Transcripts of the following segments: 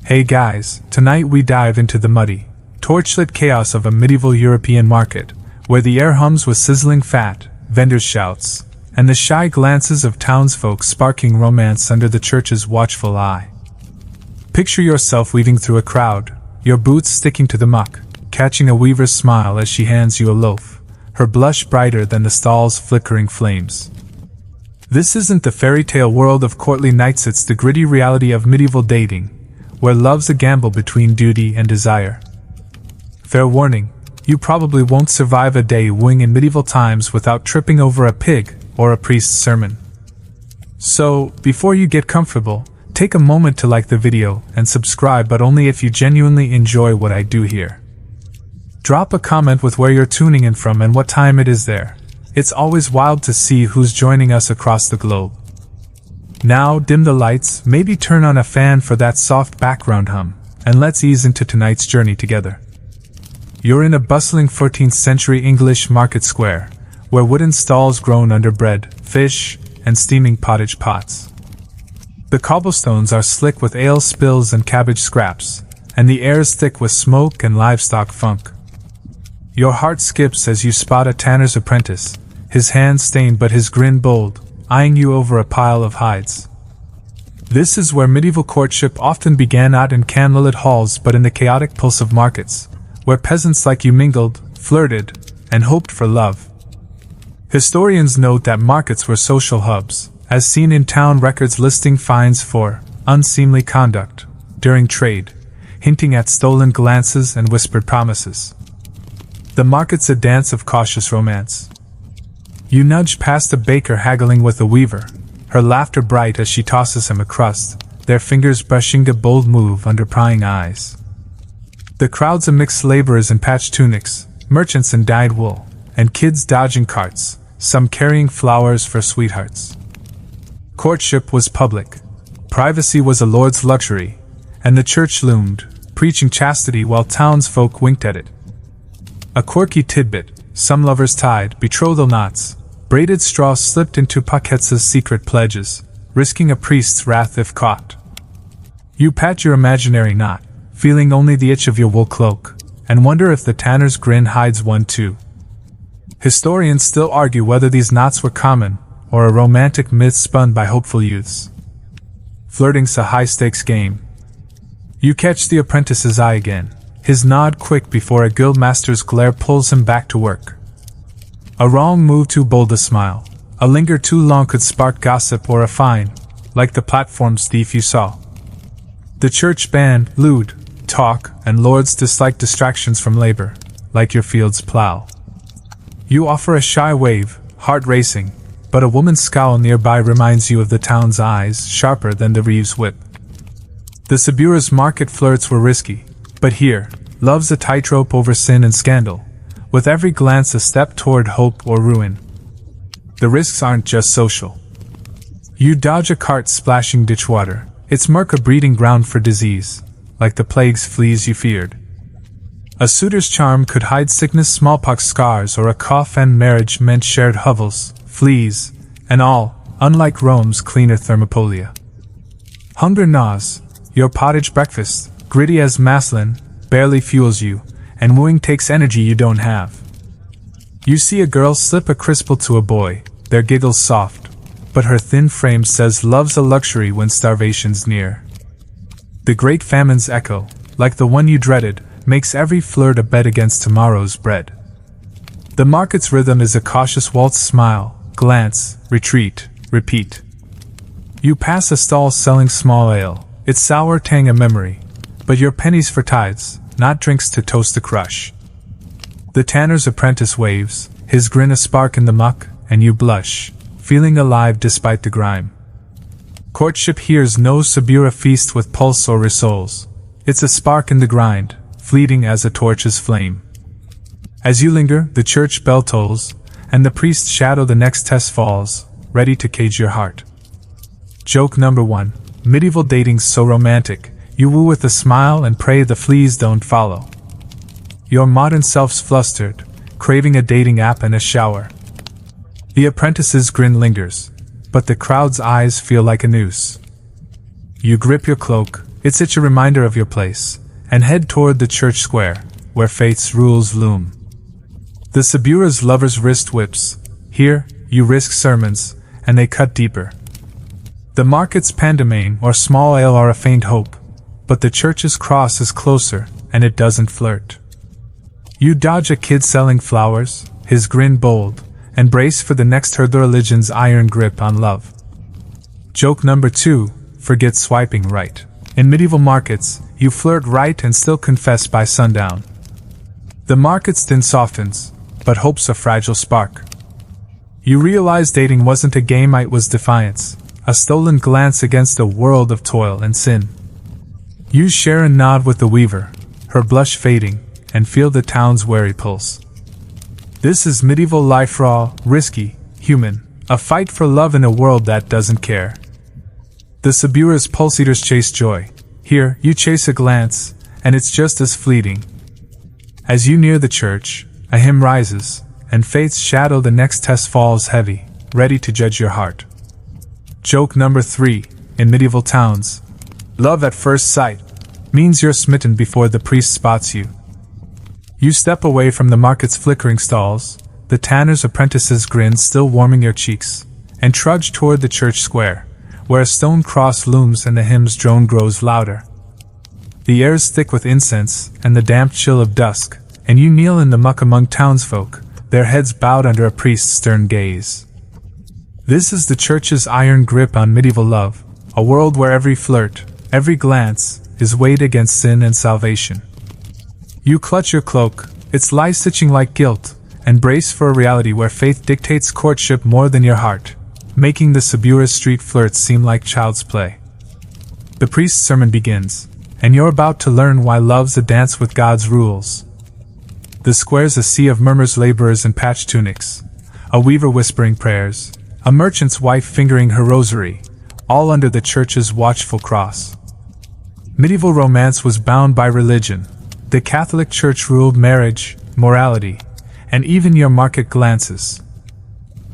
Hey guys, tonight we dive into the muddy, torchlit chaos of a medieval European market, where the air hums with sizzling fat, vendors' shouts, and the shy glances of townsfolk sparking romance under the church's watchful eye. Picture yourself weaving through a crowd, your boots sticking to the muck, catching a weaver's smile as she hands you a loaf, her blush brighter than the stall's flickering flames. This isn't the fairy tale world of courtly knights, it's the gritty reality of medieval dating, where love's a gamble between duty and desire. Fair warning, you probably won't survive a day wooing in medieval times without tripping over a pig or a priest's sermon. So, before you get comfortable, take a moment to like the video and subscribe, but only if you genuinely enjoy what I do here. Drop a comment with where you're tuning in from and what time it is there. It's always wild to see who's joining us across the globe. Now dim the lights, maybe turn on a fan for that soft background hum, and let's ease into tonight's journey together. You're in a bustling 14th century English market square, where wooden stalls groan under bread, fish, and steaming pottage pots. The cobblestones are slick with ale spills and cabbage scraps, and the air's thick with smoke and livestock funk. Your heart skips as you spot a tanner's apprentice, his hands stained but his grin bold, eyeing you over a pile of hides. This is where medieval courtship often began, not in candlelit halls but in the chaotic pulse of markets, where peasants like you mingled, flirted, and hoped for love. Historians note that markets were social hubs, as seen in town records listing fines for unseemly conduct during trade, hinting at stolen glances and whispered promises. The market's a dance of cautious romance. You nudge past a baker haggling with a weaver, her laughter bright as she tosses him a crust, their fingers brushing the bold move under prying eyes. The crowd's a mixed laborers in patched tunics, merchants in dyed wool, and kids dodging carts, some carrying flowers for sweethearts. Courtship was public. Privacy was a lord's luxury, and the church loomed, preaching chastity while townsfolk winked at it. A quirky tidbit: some lovers tied betrothal knots, braided straw slipped into pockets as secret pledges, risking a priest's wrath if caught. You pat your imaginary knot, feeling only the itch of your wool cloak, and wonder if the tanner's grin hides one too. Historians still argue whether these knots were common, or a romantic myth spun by hopeful youths. Flirting's a high-stakes game. You catch the apprentice's eye again, his nod quick before a guildmaster's glare pulls him back to work. A wrong move too bold a smile, a linger too long could spark gossip or a fine, like the platform's thief you saw. The church banned lewd talk, and lords dislike distractions from labor, like your field's plow. You offer a shy wave, heart racing, but a woman's scowl nearby reminds you of the town's eyes, sharper than the reeve's whip. The Sabura's market flirts were risky, but here, love's a tightrope over sin and scandal, with every glance a step toward hope or ruin. The risks aren't just social. You dodge a cart splashing ditch water, its murk a breeding ground for disease, like the plague's fleas you feared. A suitor's charm could hide sickness, smallpox scars, or a cough and marriage meant shared hovels, fleas, and all, unlike Rome's cleaner thermopolia. Hunger gnaws, your pottage breakfast, gritty as maslin, barely fuels you, and wooing takes energy you don't have. You see a girl slip a crisp to a boy, their giggles soft, but her thin frame says love's a luxury when starvation's near. The great famine's echo, like the one you dreaded, makes every flirt a bet against tomorrow's bread. The market's rhythm is a cautious waltz: smile, glance, retreat, repeat. You pass a stall selling small ale, its sour tang a memory, but your pennies for tithes, not drinks to toast the crush. The tanner's apprentice waves, his grin a spark in the muck, and you blush, feeling alive despite the grime. Courtship here's no Sabura feast with pulse or rissoles. It's a spark in the grind, fleeting as a torch's flame. As you linger, the church bell tolls, and the priest's shadow the next test falls, ready to cage your heart. Joke number 1. Medieval dating's so romantic, you woo with a smile and pray the fleas don't follow. Your modern self's flustered, craving a dating app and a shower. The apprentice's grin lingers, but the crowd's eyes feel like a noose. You grip your cloak, It's such a reminder of your place, and head toward the church square, where faith's rules loom. The Sabura's lover's wrist whips. Here, you risk sermons, and they cut deeper. The market's pantomime or small ale are a faint hope, but the church's cross is closer, and it doesn't flirt. You dodge a kid selling flowers, his grin bold, and brace for the next herd, the religion's iron grip on love. Joke number 2, forget swiping right. In medieval markets, you flirt right and still confess by sundown. The market's din softens, but hope's a fragile spark. You realize dating wasn't a game, it was defiance, a stolen glance against a world of toil and sin. You share and nod with the weaver, her blush fading, and feel the town's wary pulse. This is medieval life, raw, risky, human, a fight for love in a world that doesn't care. The Sabura's pulse eaters chase joy. Here, you chase a glance, and it's just as fleeting. As you near the church, a hymn rises, and faith's shadow, the next test falls heavy, ready to judge your heart. Joke number 3, in medieval towns. Love at first sight means you're smitten before the priest spots you. You step away from the market's flickering stalls, the tanner's apprentice's grin still warming your cheeks, and trudge toward the church square, where a stone cross looms and the hymn's drone grows louder. The air's thick with incense and the damp chill of dusk, and you kneel in the muck among townsfolk, their heads bowed under a priest's stern gaze. This is the church's iron grip on medieval love, a world where every flirt, every glance, is weighed against sin and salvation. You clutch your cloak, its lies stitching like guilt, and brace for a reality where faith dictates courtship more than your heart, making the Sabura's street flirts seem like child's play. The priest's sermon begins, and you're about to learn why love's a dance with God's rules. The square's a sea of murmurs, laborers in patched tunics, a weaver whispering prayers, a merchant's wife fingering her rosary, all under the church's watchful cross. Medieval romance was bound by religion. The Catholic Church ruled marriage, morality, and even your market glances.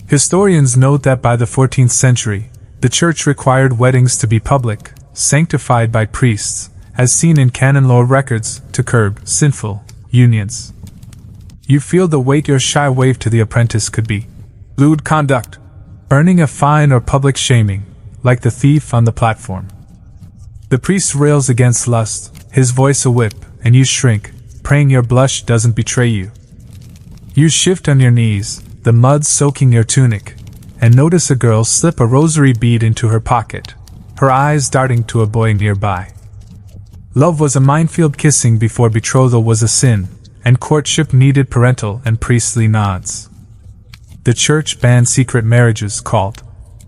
Historians note that by the 14th century, the Church required weddings to be public, sanctified by priests, as seen in canon law records, to curb sinful unions. You feel the weight your shy wave to the apprentice could be lewd conduct, earning a fine or public shaming, like the thief on the platform. The priest rails against lust, his voice a whip, and you shrink, praying your blush doesn't betray you. You shift on your knees, the mud soaking your tunic, and notice a girl slip a rosary bead into her pocket, her eyes darting to a boy nearby. Love was a minefield, kissing before betrothal was a sin, and courtship needed parental and priestly nods. The church banned secret marriages called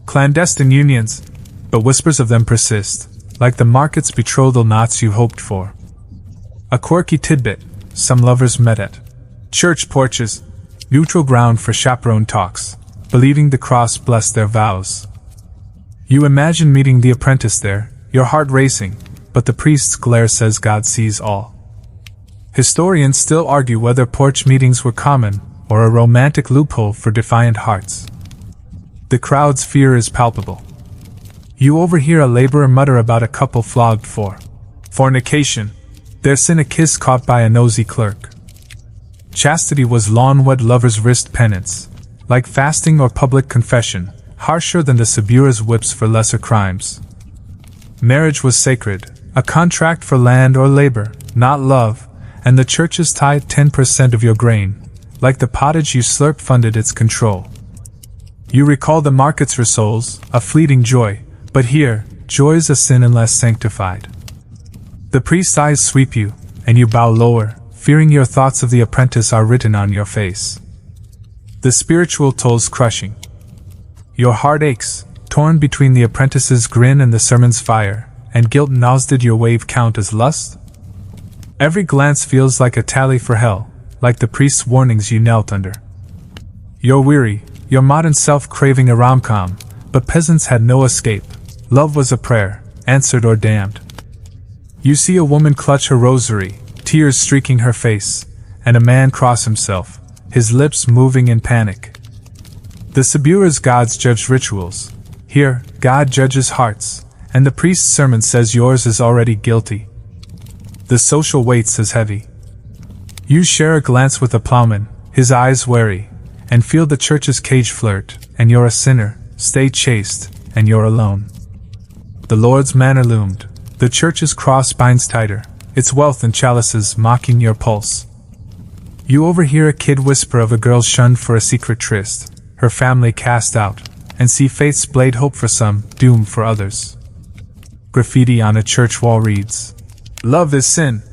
clandestine unions, but whispers of them persist, like the market's betrothal knots you hoped for. A quirky tidbit, some lovers met at church porches, neutral ground for chaperone talks, believing the cross blessed their vows. You imagine meeting the apprentice there, your heart racing, but the priest's glare says God sees all. Historians still argue whether porch meetings were common or a romantic loophole for defiant hearts. The crowd's fear is palpable. You overhear a laborer mutter about a couple flogged for fornication, their sin a kiss caught by a nosy clerk. Chastity was lawn-wed lovers' wrist penance, like fasting or public confession, harsher than the Sabura's whips for lesser crimes. Marriage was sacred, a contract for land or labor, not love, and the church's tithe 10% of your grain, like the pottage you slurp funded its control. You recall the markets for souls, a fleeting joy, but here, joy's a sin unless sanctified. The priest's eyes sweep you, and you bow lower, fearing your thoughts of the apprentice are written on your face. The spiritual toll's crushing. Your heart aches, torn between the apprentice's grin and the sermon's fire, and guilt gnaws. Did your wave count as lust? Every glance feels like a tally for hell, like the priest's warnings you knelt under. You're weary, your modern self craving a rom-com, but peasants had no escape. Love was a prayer, answered or damned. You see a woman clutch her rosary, tears streaking her face, and a man cross himself, his lips moving in panic. The Sabura's gods judged rituals. Here, God judges hearts, and the priest's sermon says yours is already guilty. The social weight says heavy. You share a glance with the plowman, his eyes wary, and feel the church's cage flirt, and you're a sinner, stay chaste, and you're alone. The Lord's manor loomed, the church's cross binds tighter, its wealth and chalices mocking your pulse. You overhear a kid whisper of a girl shunned for a secret tryst, her family cast out, and see faith's blade hope for some, doom for others. Graffiti on a church wall reads, "Love is sin."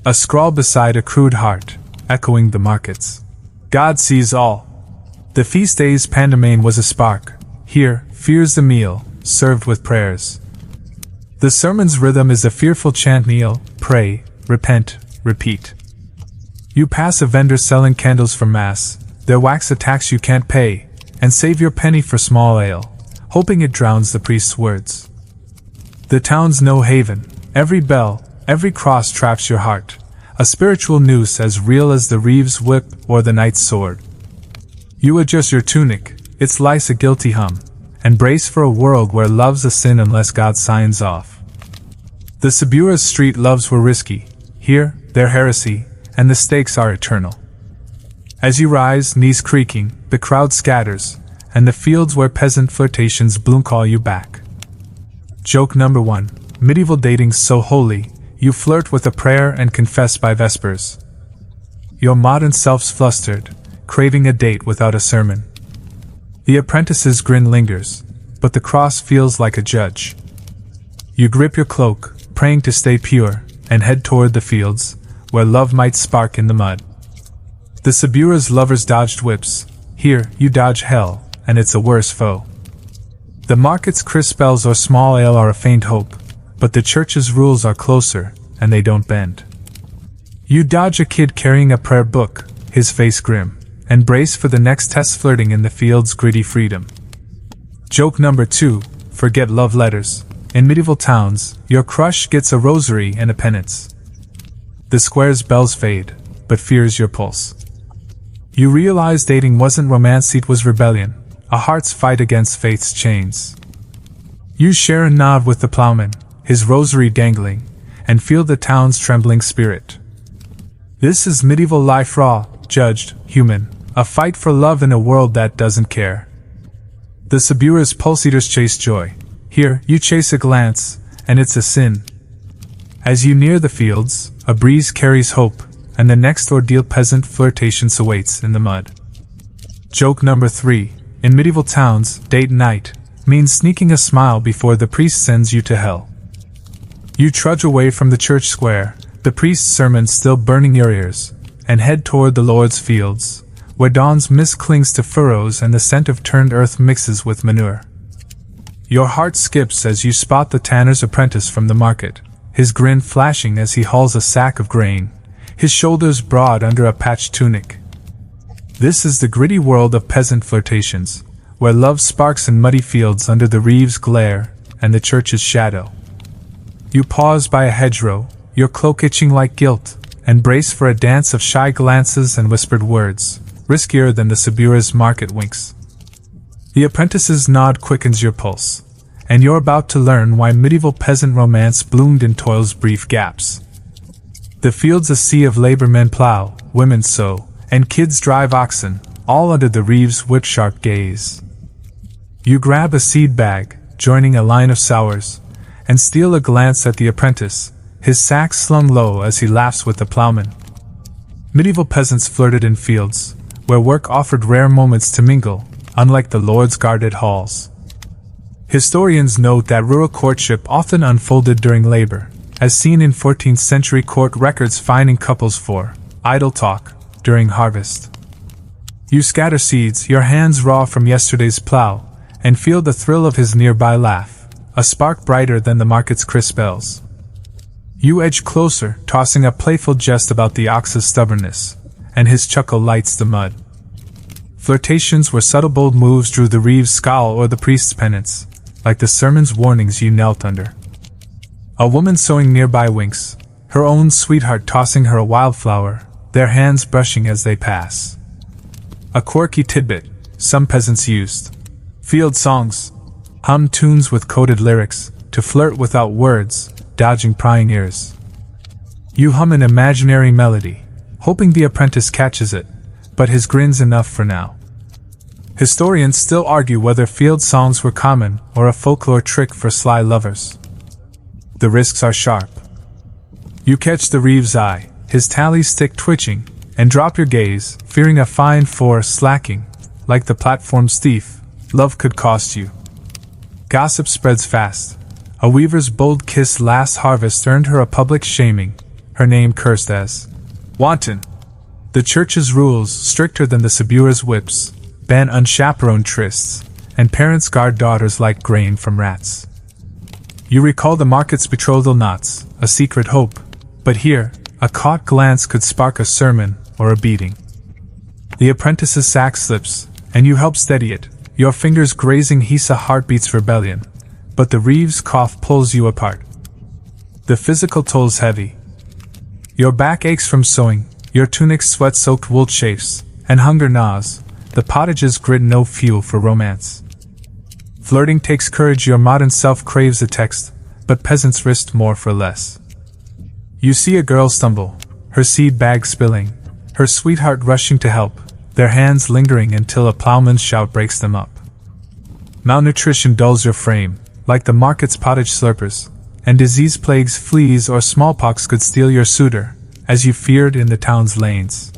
A scrawl beside a crude heart, echoing the markets. God sees all. The feast day's pantomime was a spark. Here, fear's the meal, served with prayers. The sermon's rhythm is a fearful chant: kneel, pray, repent, repeat. You pass a vendor selling candles for mass, their wax a tax you can't pay, and save your penny for small ale, hoping it drowns the priest's words. The town's no haven, every bell, every cross traps your heart, a spiritual noose as real as the reeve's whip or the knight's sword. You adjust your tunic, its lice a guilty hum, and brace for a world where love's a sin unless God signs off. The Sabura's street loves were risky, here, they're heresy, and the stakes are eternal. As you rise, knees creaking, the crowd scatters, and the fields where peasant flirtations bloom call you back. Joke number 1. Medieval dating's so holy, you flirt with a prayer and confess by vespers. Your modern self's flustered, craving a date without a sermon. The apprentice's grin lingers, but the cross feels like a judge. You grip your cloak, praying to stay pure, and head toward the fields, where love might spark in the mud. The Sabura's lovers dodged whips, here you dodge hell, and it's a worse foe. The market's crisp bells or small ale are a faint hope, but the church's rules are closer, and they don't bend. You dodge a kid carrying a prayer book, his face grim, and brace for the next test flirting in the field's gritty freedom. Joke number 2. Forget love letters. In medieval towns, your crush gets a rosary and a penance. The square's bells fade, but fears your pulse. You realize dating wasn't romance, it was rebellion, a heart's fight against faith's chains. You share a nod with the plowman, his rosary dangling, and feel the town's trembling spirit. This is medieval life, raw, judged, human, a fight for love in a world that doesn't care. The Sabura's pulse eaters chase joy. Here, you chase a glance, and it's a sin. As you near the fields, a breeze carries hope, and the next ordeal peasant flirtations awaits in the mud. Joke number 3. In medieval towns, date night means sneaking a smile before the priest sends you to hell. You trudge away from the church square, the priest's sermon still burning your ears, and head toward the Lord's fields, where dawn's mist clings to furrows and the scent of turned earth mixes with manure. Your heart skips as you spot the tanner's apprentice from the market, his grin flashing as he hauls a sack of grain, his shoulders broad under a patched tunic. This is the gritty world of peasant flirtations, where love sparks in muddy fields under the reeve's glare and the church's shadow. You pause by a hedgerow, your cloak itching like guilt, and brace for a dance of shy glances and whispered words, riskier than the Sabura's market winks. The apprentice's nod quickens your pulse, and you're about to learn why medieval peasant romance bloomed in toil's brief gaps. The field's a sea of labor, men plow, women sow, and kids drive oxen, all under the reeve's whip-sharp gaze. You grab a seed bag, joining a line of sowers, and steal a glance at the apprentice, his sack slung low as he laughs with the plowman. Medieval peasants flirted in fields, where work offered rare moments to mingle, unlike the Lord's guarded halls. Historians note that rural courtship often unfolded during labor, as seen in 14th century court records fining couples for idle talk during harvest. You scatter seeds, your hands raw from yesterday's plow, and feel the thrill of his nearby laugh, a spark brighter than the market's crisp bells. You edge closer, tossing a playful jest about the ox's stubbornness, and his chuckle lights the mud. Flirtations were subtle, bold moves drew the reeve's scowl or the priest's penance, like the sermon's warnings you knelt under. A woman sewing nearby winks, her own sweetheart tossing her a wildflower, their hands brushing as they pass. A quirky tidbit some peasants used. Field songs. Hum tunes with coded lyrics, to flirt without words, dodging prying ears. You hum an imaginary melody, hoping the apprentice catches it, but his grin's enough for now. Historians still argue whether field songs were common or a folklore trick for sly lovers. The risks are sharp. You catch the reeve's eye, his tally stick twitching, and drop your gaze, fearing a fine for slacking. Like the platform's thief, love could cost you. Gossip spreads fast. A weaver's bold kiss last harvest earned her a public shaming, her name cursed as wanton. The church's rules, stricter than the Sabura's whips, ban unchaperoned trysts, and parents guard daughters like grain from rats. You recall the market's betrothal knots, a secret hope, but here, a caught glance could spark a sermon or a beating. The apprentice's sack slips, and you help steady it, your fingers grazing Hisa heartbeats rebellion, but the reeve's cough pulls you apart. The physical toll's heavy. Your back aches from sewing, your tunic's sweat-soaked wool chafes, and hunger gnaws, the pottage's grit no fuel for romance. Flirting takes courage, your modern self craves a text, but peasants risked more for less. You see a girl stumble, her seed bag spilling, her sweetheart rushing to help, their hands lingering until a plowman's shout breaks them up. Malnutrition dulls your frame, like the market's pottage slurpers, and disease plagues, fleas, or smallpox could steal your suitor, as you feared in the town's lanes.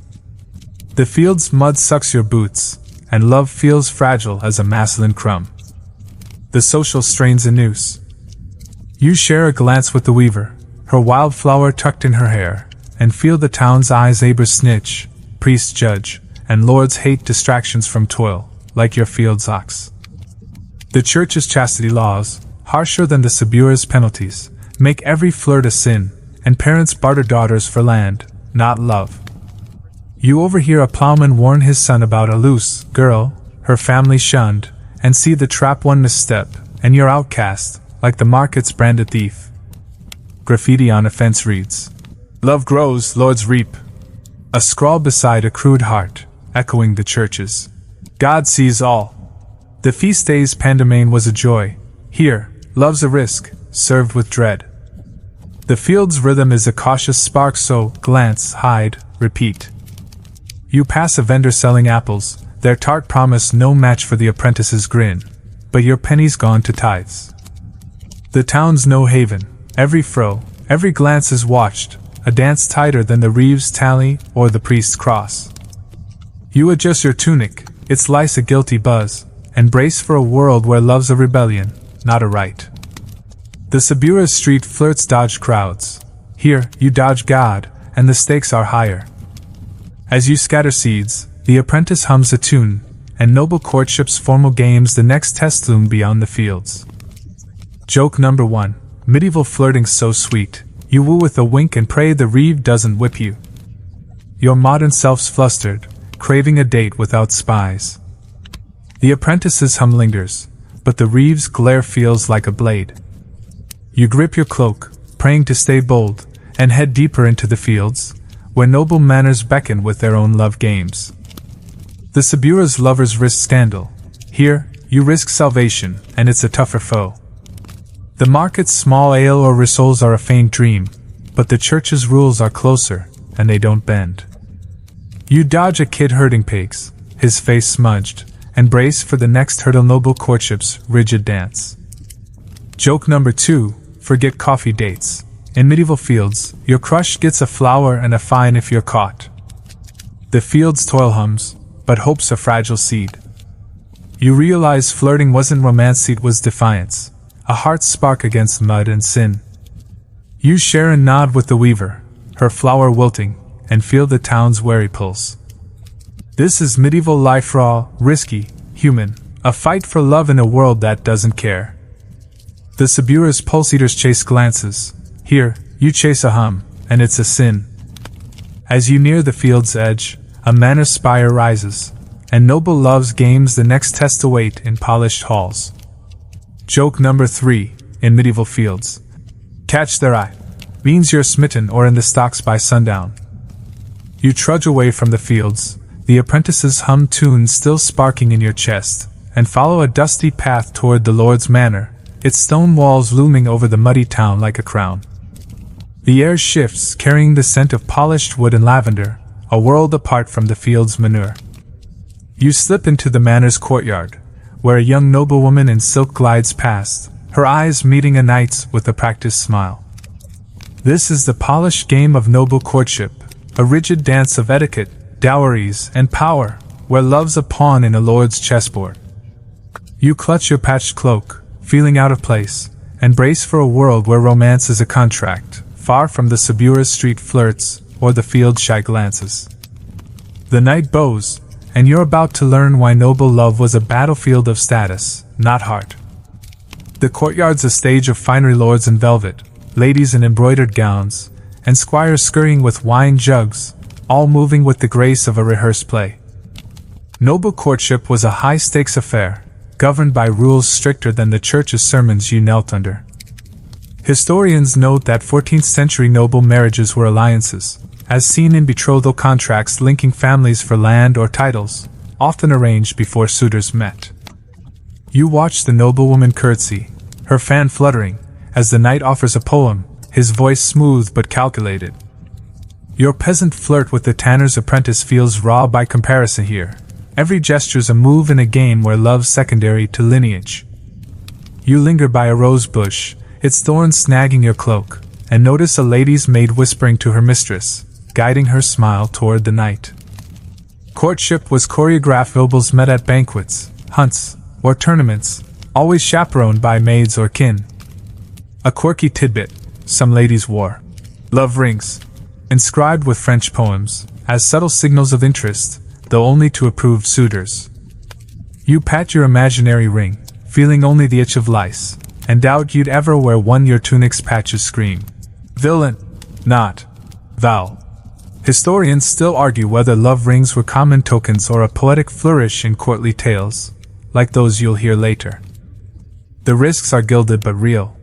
The field's mud sucks your boots, and love feels fragile as a maslin crumb. The social strains a noose. You share a glance with the weaver, her wildflower tucked in her hair, and feel the town's eyes abers snitch, priests judge, and lords hate distractions from toil, like your field's ox. The church's chastity laws, harsher than the Sabura's penalties, make every flirt a sin, and parents barter daughters for land, not love. You overhear a plowman warn his son about a loose girl, her family shunned, and see the trap one misstep, and you're outcast, like the market's branded thief. Graffiti on a fence reads, "Love grows, lords reap." A scrawl beside a crude heart, echoing the church's, "God sees all." The feast day's pandemane was a joy. Here, love's a risk, served with dread. The field's rhythm is a cautious spark, so glance, hide, repeat. You pass a vendor selling apples, their tart promise no match for the apprentice's grin, but your penny's gone to tithes. The town's no haven, every fro, every glance is watched, a dance tighter than the reeve's tally or the priest's cross. You adjust your tunic, its lice a guilty buzz, and brace for a world where love's a rebellion, not a right. The Sabura's street flirts dodge crowds. Here, you dodge God, and the stakes are higher. As you scatter seeds, the apprentice hums a tune, and noble courtship's formal games the next test loom beyond the fields. Joke number 1. Medieval flirting so sweet, you woo with a wink and pray the reeve doesn't whip you. Your modern self's flustered, craving a date without spies. The apprentice's hum lingers, but the reeve's glare feels like a blade. You grip your cloak, praying to stay bold, and head deeper into the fields, where noble manners beckon with their own love games. The Sabura's lovers risk scandal. Here, you risk salvation, and it's a tougher foe. The market's small ale or rissoles are a faint dream, but the church's rules are closer, and they don't bend. You dodge a kid herding pigs, his face smudged, and brace for the next hurdle, noble courtship's rigid dance. Joke number 2. Forget coffee dates. In medieval fields, your crush gets a flower and a fine if you're caught. The field's toil hums, but hope's a fragile seed. You realize flirting wasn't romance, it was defiance, a heart spark against mud and sin. You share a nod with the weaver, her flower wilting, and feel the town's wary pulse. This is medieval life, raw, risky, human, a fight for love in a world that doesn't care. The Sabura's pulse eaters chase glances. Here, you chase a hum, and it's a sin. As you near the field's edge, a manor spire rises, and noble love's games the next test await in polished halls. Joke number 3. In medieval fields, catch their eye. Means you're smitten or in the stocks by sundown. You trudge away from the fields, the apprentice's hum tune still sparking in your chest, and follow a dusty path toward the lord's manor, its stone walls looming over the muddy town like a crown. The air shifts, carrying the scent of polished wood and lavender, a world apart from the field's manure. You slip into the manor's courtyard, where a young noblewoman in silk glides past, her eyes meeting a knight's with a practiced smile. This is the polished game of noble courtship, a rigid dance of etiquette, dowries, and power, where love's a pawn in a lord's chessboard. You clutch your patched cloak, feeling out of place, and brace for a world where romance is a contract, far from the Sabura's street flirts or the field's shy glances. The night bows, and you're about to learn why noble love was a battlefield of status, not heart. The courtyard's a stage of finery, lords in velvet, ladies in embroidered gowns, and squires scurrying with wine jugs, all moving with the grace of a rehearsed play. Noble courtship was a high-stakes affair, governed by rules stricter than the church's sermons you knelt under. Historians note that 14th-century noble marriages were alliances, as seen in betrothal contracts linking families for land or titles, often arranged before suitors met. You watch the noblewoman curtsy, her fan fluttering, as the knight offers a poem, his voice smooth but calculated. Your peasant flirt with the tanner's apprentice feels raw by comparison here. Every gesture's a move in a game where love's secondary to lineage. You linger by a rose bush, its thorns snagging your cloak, and notice a lady's maid whispering to her mistress, guiding her smile toward the knight. Courtship was choreographed. Nobles met at banquets, hunts, or tournaments, always chaperoned by maids or kin. A quirky tidbit, some ladies wore love rings, inscribed with French poems, as subtle signals of interest, though only to approved suitors. You pat your imaginary ring, feeling only the itch of lice, and doubt you'd ever wear one. Your tunic's patches scream villain, not vow. Historians still argue whether love rings were common tokens or a poetic flourish in courtly tales, like those you'll hear later. The risks are gilded but real.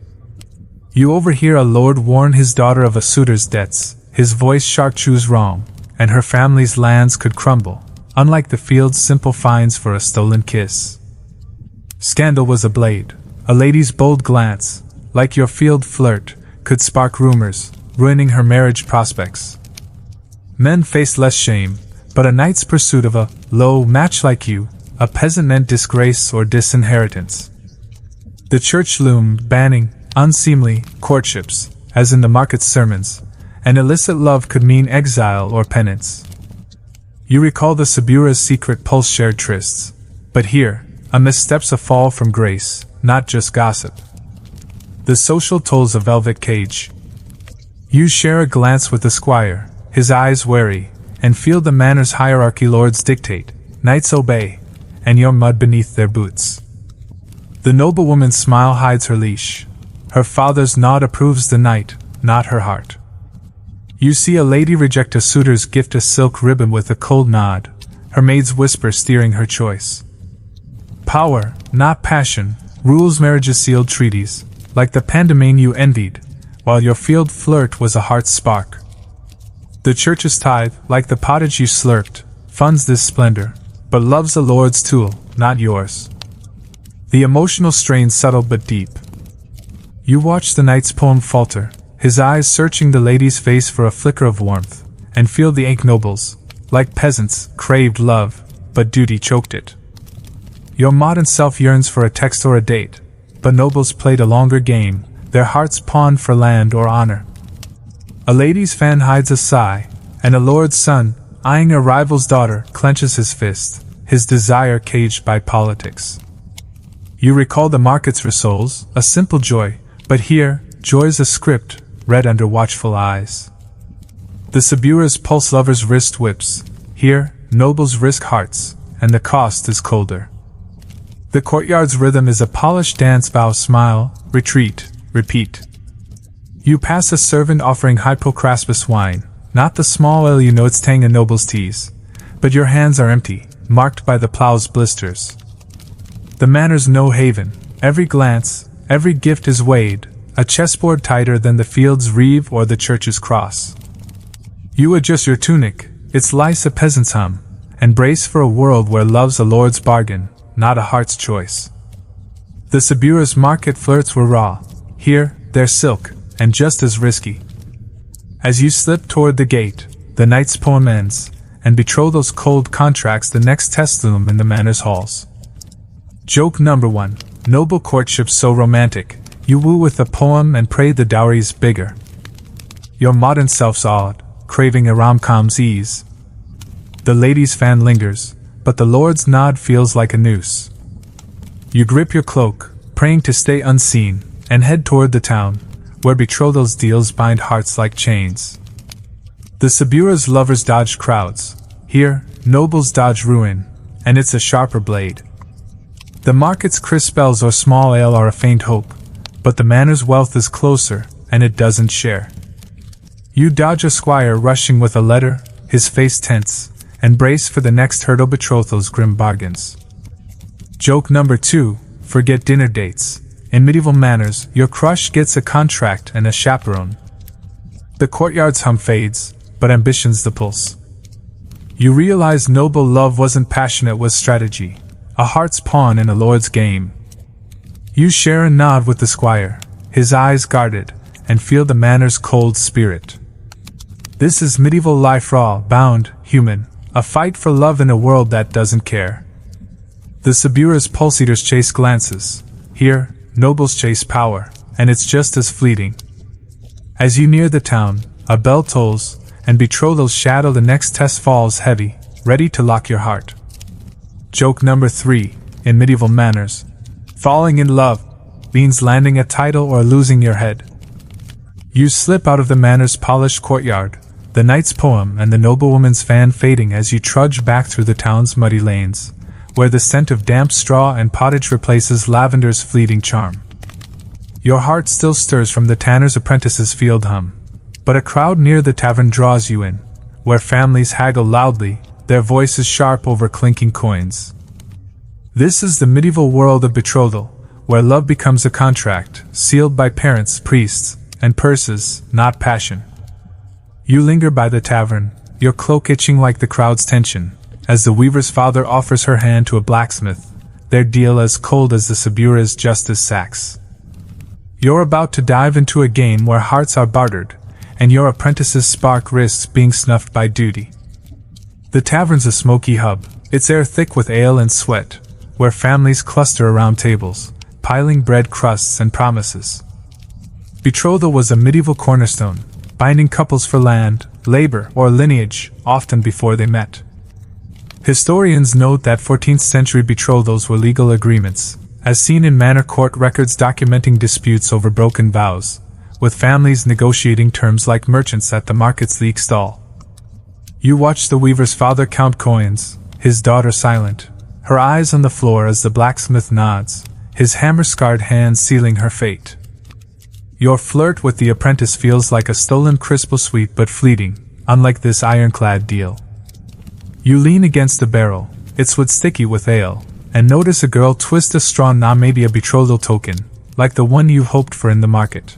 You overhear a lord warn his daughter of a suitor's debts, his voice chartreuse wrong, and her family's lands could crumble, unlike the field's simple fines for a stolen kiss. Scandal was a blade. A lady's bold glance, like your field flirt, could spark rumors, ruining her marriage prospects. Men faced less shame, but a knight's pursuit of a low match like you, a peasant, meant disgrace or disinheritance. The church loomed, banning unseemly courtships, as in the market sermons, and illicit love could mean exile or penance. You recall the Sabura's secret pulse-shared trysts, but here, a misstep's a fall from grace, not just gossip. The social toll's a velvet cage. You share a glance with the squire, his eyes wary, and feel the manor's hierarchy. Lords dictate, knights obey, and you're mud beneath their boots. The noblewoman's smile hides her leash. Her father's nod approves the knight, not her heart. You see a lady reject a suitor's gift, a silk ribbon, with a cold nod, her maid's whisper steering her choice. Power, not passion, rules marriage's sealed treaties, like the pandemonium you envied, while your field flirt was a heart's spark. The church's tithe, like the pottage you slurped, funds this splendor, but love's a lord's tool, not yours. The emotional strain's subtle but deep. You watch the knight's poem falter, his eyes searching the lady's face for a flicker of warmth, and feel the ink. Nobles, like peasants, craved love, but duty choked it. Your modern self yearns for a text or a date, but nobles played a longer game, their hearts pawned for land or honor. A lady's fan hides a sigh, and a lord's son, eyeing a rival's daughter, clenches his fist, his desire caged by politics. You recall the market's rissoles, a simple joy, but here, joy's a script, read under watchful eyes. The Sabura's pulse lover's wrist whips, here, nobles risk hearts, and the cost is colder. The courtyard's rhythm is a polished dance. Bow, smile, retreat, repeat. You pass a servant offering hypocraspus wine, not the small ale you know its tang and noble's teas, but your hands are empty, marked by the plow's blisters. The manor's no haven, every glance, every gift is weighed, a chessboard tighter than the field's reeve or the church's cross. You adjust your tunic, its lice a peasant's hum, and brace for a world where love's a lord's bargain, not a heart's choice. The Sabura's market flirts were raw. Here, they're silk, and just as risky. As you slip toward the gate, the night's poem ends, and betrothals cold contracts the next test loom in the manor's halls. Joke number 1. Noble courtship so romantic, you woo with a poem and pray the dowry's bigger. Your modern self's awed, craving a rom-com's ease. The lady's fan lingers, but the lord's nod feels like a noose. You grip your cloak, praying to stay unseen, and head toward the town, where betrothals deals bind hearts like chains. The Sabura's lovers dodge crowds. Here, nobles dodge ruin, and it's a sharper blade. The market's crisp bells or small ale are a faint hope, but the manor's wealth is closer, and it doesn't share. You dodge a squire rushing with a letter, his face tense, and brace for the next hurdle betrothal's grim bargains. Joke number 2. Forget dinner dates. In medieval manors, your crush gets a contract and a chaperone. The courtyard's hum fades, but ambition's the pulse. You realize noble love wasn't passionate with strategy, a heart's pawn in a lord's game. You share a nod with the squire, his eyes guarded, and feel the manor's cold spirit. This is medieval life raw, bound, human, a fight for love in a world that doesn't care. The Sabura's pulse eaters chase glances. Here, nobles chase power, and it's just as fleeting. As you near the town, a bell tolls, and betrothals shadow the next test falls heavy, ready to lock your heart. Joke number 3. In medieval manners, falling in love means landing a title or losing your head. You slip out of the manor's polished courtyard, the knight's poem and the noblewoman's fan fading as you trudge back through the town's muddy lanes, where the scent of damp straw and pottage replaces lavender's fleeting charm. Your heart still stirs from the tanner's apprentice's field hum, but a crowd near the tavern draws you in, where families haggle loudly, their voices sharp over clinking coins. This is the medieval world of betrothal, where love becomes a contract, sealed by parents, priests, and purses, not passion. You linger by the tavern, your cloak itching like the crowd's tension, as the weaver's father offers her hand to a blacksmith, their deal as cold as the Sabura's justice sacks. You're about to dive into a game where hearts are bartered, and your apprentice's spark risks being snuffed by duty. The tavern's a smoky hub, its air thick with ale and sweat, where families cluster around tables, piling bread crusts and promises. Betrothal was a medieval cornerstone, binding couples for land, labor, or lineage, often before they met. Historians note that 14th century betrothals were legal agreements, as seen in manor court records documenting disputes over broken vows, with families negotiating terms like merchants at the market's leek stall. You watch the weaver's father count coins, his daughter silent, her eyes on the floor as the blacksmith nods, his hammer-scarred hands sealing her fate. Your flirt with the apprentice feels like a stolen crystal sweet but fleeting, unlike this ironclad deal. You lean against the barrel, its wood sticky with ale, and notice a girl twist a straw, maybe a betrothal token, like the one you hoped for in the market.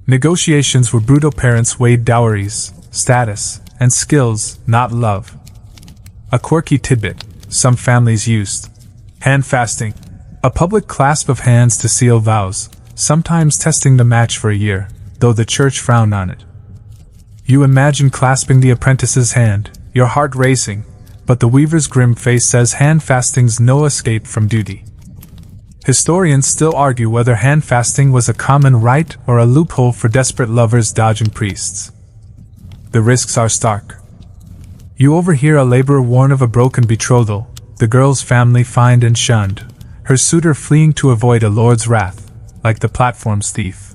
Negotiations where brutal parents weighed dowries, status, and skills, not love. A quirky tidbit some families used: hand fasting, a public clasp of hands to seal vows, sometimes testing the match for a year, though the church frowned on it. You imagine clasping the apprentice's hand, your heart racing, but the weaver's grim face says hand fasting's no escape from duty. Historians still argue whether hand fasting was a common rite or a loophole for desperate lovers dodging priests. The risks are stark. You overhear a laborer warn of a broken betrothal, the girl's family fined and shunned, her suitor fleeing to avoid a lord's wrath, like the platform's thief.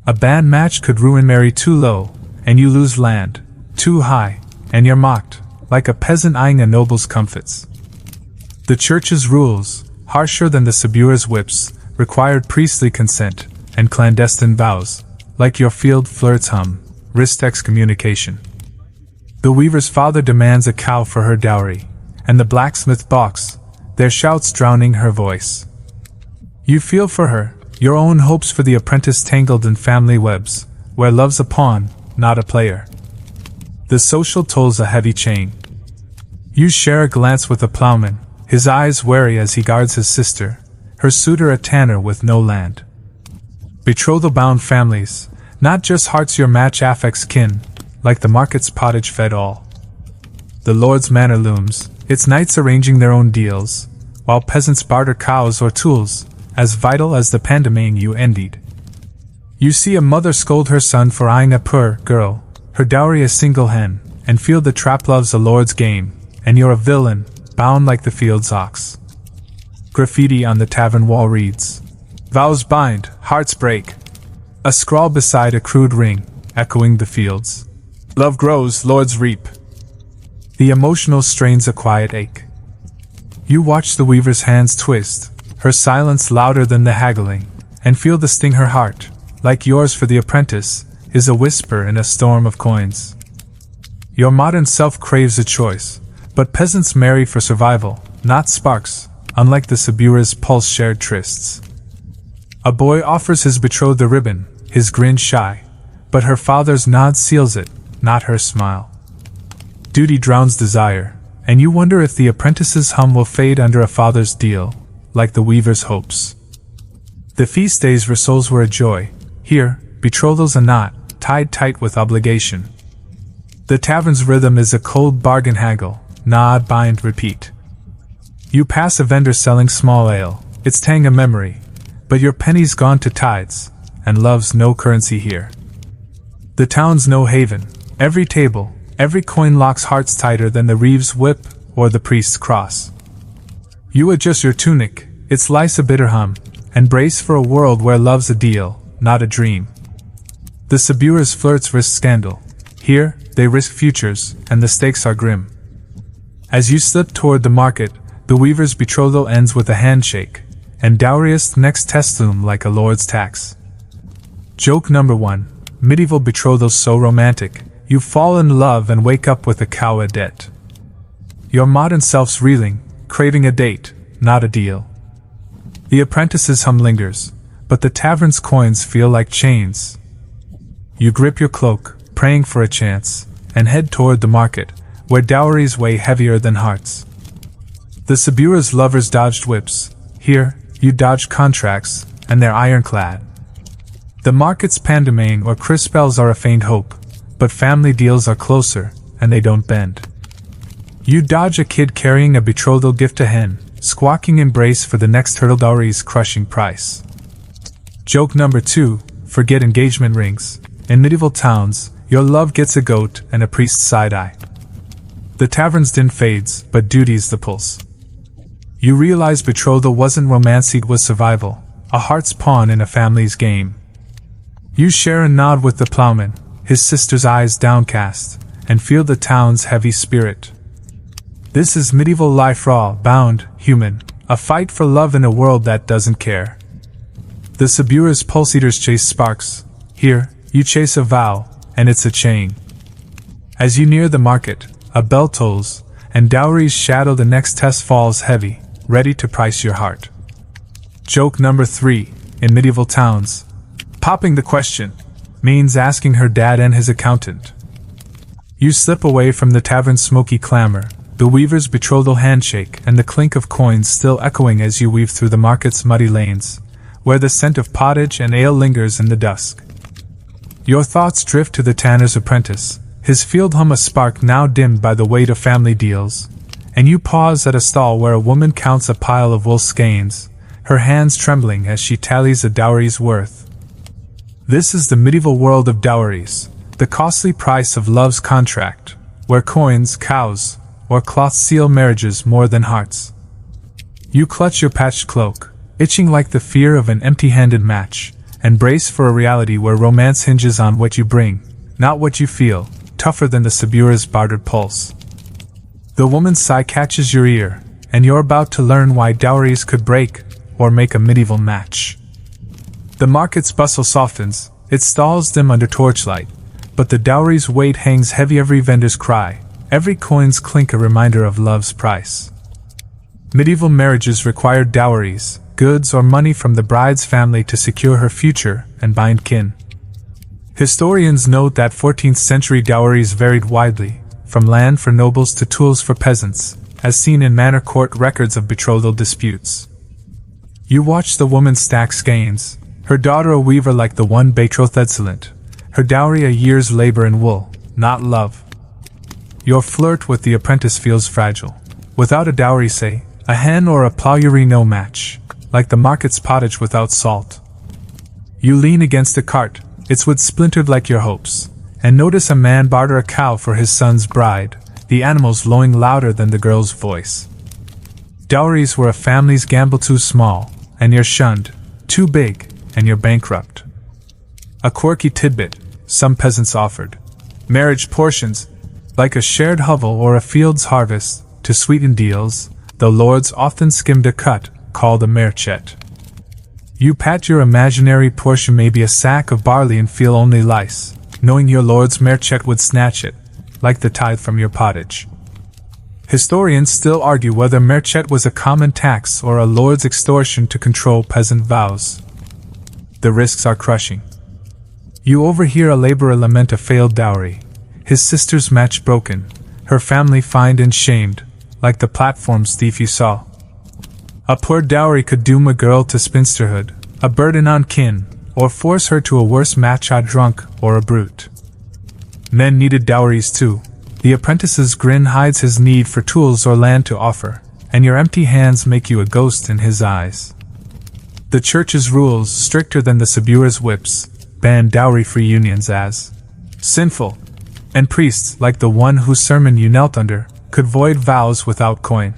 A bad match could ruin marry too low, and you lose land, too high, and you're mocked, like a peasant eyeing a noble's comfits. The church's rules, harsher than the Sabura's whips, required priestly consent, and clandestine vows, like your field flirt's hum, risked excommunication. The weaver's father demands a cow for her dowry, and the blacksmith balks, their shouts drowning her voice. You feel for her, your own hopes for the apprentice tangled in family webs, where love's a pawn, not a player. The social toll's a heavy chain. You share a glance with the plowman, his eyes wary as he guards his sister, her suitor a tanner with no land. Betrothal-bound families, not just hearts your match affects kin, like the market's pottage fed all. The lord's manor looms, its knights arranging their own deals, while peasants barter cows or tools, as vital as the pantomime you envied. You see a mother scold her son for eyeing a poor girl, her dowry a single hen, and feel the trap loves a lord's game, and you're a villain, bound like the field's ox. Graffiti on the tavern wall reads, "Vows bind, hearts break." A scrawl beside a crude ring, echoing the fields. "Love grows, lords reap." The emotional strains a quiet ache. You watch the weaver's hands twist, her silence louder than the haggling, and feel the sting her heart, like yours for the apprentice, is a whisper in a storm of coins. Your modern self craves a choice, but peasants marry for survival, not sparks, unlike the Sabura's pulse-shared trysts. A boy offers his betrothed the ribbon, his grin shy, but her father's nod seals it, not her smile. Duty drowns desire, and you wonder if the apprentice's hum will fade under a father's deal, like the weaver's hopes. The feast days where souls were a joy, here, betrothal's a knot, tied tight with obligation. The tavern's rhythm is a cold bargain haggle, nod, bind, repeat. You pass a vendor selling small ale, its tang a memory, but your penny's gone to tides, and love's no currency here. The town's no haven, every table, every coin locks hearts tighter than the reeve's whip or the priest's cross. You adjust your tunic, its lice a bitter hum, and brace for a world where love's a deal, not a dream. The Sabura's flirts risk scandal. Here, they risk futures, and the stakes are grim. As you slip toward the market, the weaver's betrothal ends with a handshake, and dowriest next test loom like a lord's tax. Joke number 1. Medieval betrothals so romantic, you fall in love and wake up with a cow a debt. Your modern self's reeling, craving a date, not a deal. The apprentice's hum lingers, but the tavern's coins feel like chains. You grip your cloak, praying for a chance, and head toward the market, where dowries weigh heavier than hearts. The Sabura's lovers dodged whips. Here, you dodge contracts, and they're ironclad. The market's pantomime or crisp bells are a faint hope, but family deals are closer, and they don't bend. You dodge a kid carrying a betrothal gift to hen, squawking embrace for the next hurdle dowry's crushing price. Joke number 2. Forget engagement rings. In medieval towns, your love gets a goat and a priest's side-eye. The tavern's din fades, but duty's the pulse. You realize betrothal wasn't romance, it was survival, a heart's pawn in a family's game. You share a nod with the plowman, his sister's eyes downcast, and feel the town's heavy spirit. This is medieval life, raw, bound, human, a fight for love in a world that doesn't care. The Sabura's pulse eaters chase sparks. Here, you chase a vow, and it's a chain. As you near the market, a bell tolls, and dowry's shadow the next test falls heavy, ready to price your heart. Joke number 3. In medieval towns, popping the question means asking her dad and his accountant. You slip away from the tavern's smoky clamor, the weaver's betrothal handshake and the clink of coins still echoing as you weave through the market's muddy lanes, where the scent of pottage and ale lingers in the dusk. Your thoughts drift to the tanner's apprentice, his field hum a spark now dimmed by the weight of family deals, and you pause at a stall where a woman counts a pile of wool skeins, her hands trembling as she tallies a dowry's worth. This is the medieval world of dowries, the costly price of love's contract, where coins, cows, or cloth seal marriages more than hearts. You clutch your patched cloak, itching like the fear of an empty-handed match, and brace for a reality where romance hinges on what you bring, not what you feel, tougher than the Sabura's bartered pulse. The woman's sigh catches your ear, and you're about to learn why dowries could break, or make a medieval match. The market's bustle softens, its stalls dim under torchlight, but the dowry's weight hangs heavy, every vendor's cry, every coin's clink a reminder of love's price. Medieval marriages required dowries, goods or money from the bride's family to secure her future and bind kin. Historians note that 14th century dowries varied widely, from land for nobles to tools for peasants, as seen in manor court records of betrothal disputes. You watch the woman stack skeins, her daughter a weaver like the one betrothed excellent, her dowry a year's labor in wool, not love. Your flirt with the apprentice feels fragile. Without a dowry, say, a hen or a ploughery no match, like the market's pottage without salt. You lean against a cart, its wood splintered like your hopes, and notice a man barter a cow for his son's bride, the animals lowing louder than the girl's voice. Dowries were a family's gamble too small, and you're shunned, too big, and you're bankrupt. A quirky tidbit, some peasants offered. Marriage portions, like a shared hovel or a field's harvest, to sweeten deals, though lords often skimmed a cut, called a merchet. You pat your imaginary portion, maybe a sack of barley, and feel only lice, knowing your lord's merchet would snatch it, like the tithe from your pottage. Historians still argue whether merchet was a common tax or a lord's extortion to control peasant vows. The risks are crushing. You overhear a laborer lament a failed dowry, his sister's match broken, her family fined and shamed, like the platform's thief you saw. A poor dowry could doom a girl to spinsterhood, a burden on kin, or force her to a worse match, a drunk or a brute. Men needed dowries too. The apprentice's grin hides his need for tools or land to offer, and your empty hands make you a ghost in his eyes. The church's rules, stricter than the Sabura's whips, ban dowry-free unions as sinful, and priests, like the one whose sermon you knelt under, could void vows without coin.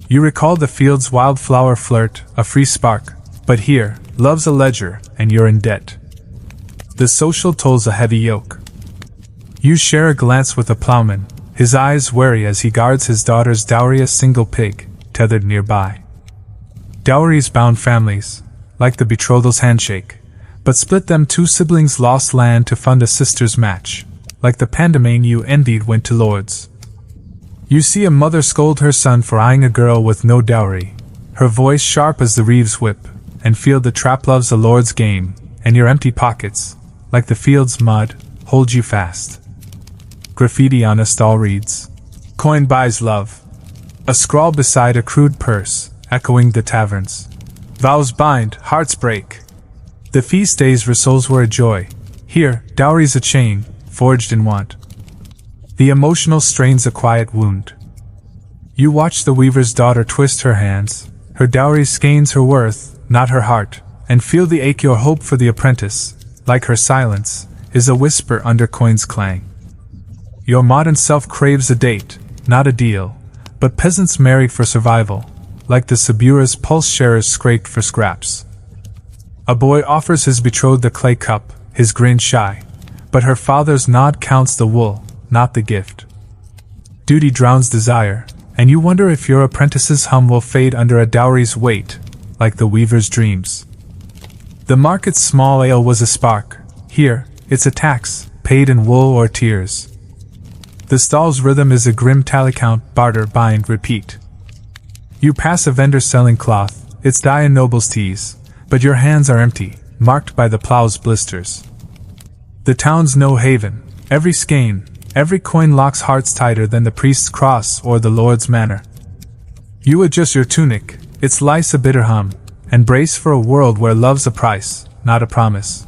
You recall the field's wildflower flirt, a free spark, but here, love's a ledger, and you're in debt. The social toll's a heavy yoke. You share a glance with a plowman, his eyes wary as he guards his daughter's dowry, a single pig, tethered nearby. Dowries bound families, like the betrothal's handshake, but split them. Two siblings lost land to fund a sister's match, like the pandemane you envied went to lords. You see a mother scold her son for eyeing a girl with no dowry, her voice sharp as the reeve's whip, and feel the trap love's a lord's game, and your empty pockets, like the field's mud, hold you fast. Graffiti on a stall reads, "Coin buys love." A scrawl beside a crude purse, echoing the taverns. Vows bind, hearts break. The feast days rissoles were a joy. Here, dowry's a chain, forged in want. The emotional strain's a quiet wound. You watch the weaver's daughter twist her hands, her dowry skeins her worth, not her heart, and feel the ache. Your hope for the apprentice, like her silence, is a whisper under coin's clang. Your modern self craves a date, not a deal, but peasants married for survival, like the Sabura's pulse sharers scraped for scraps. A boy offers his betrothed a clay cup, his grin shy, but her father's nod counts the wool, not the gift. Duty drowns desire, and you wonder if your apprentice's hum will fade under a dowry's weight, like the weaver's dreams. The market's small ale was a spark. Here, it's a tax, paid in wool or tears. The stall's rhythm is a grim tally count, barter, bind, repeat. You pass a vendor selling cloth, its dye a noble's tease, but your hands are empty, marked by the plow's blisters. The town's no haven, every skein, every coin locks hearts tighter than the priest's cross or the lord's manor. You adjust your tunic, its lice a bitter hum, and brace for a world where love's a price, not a promise.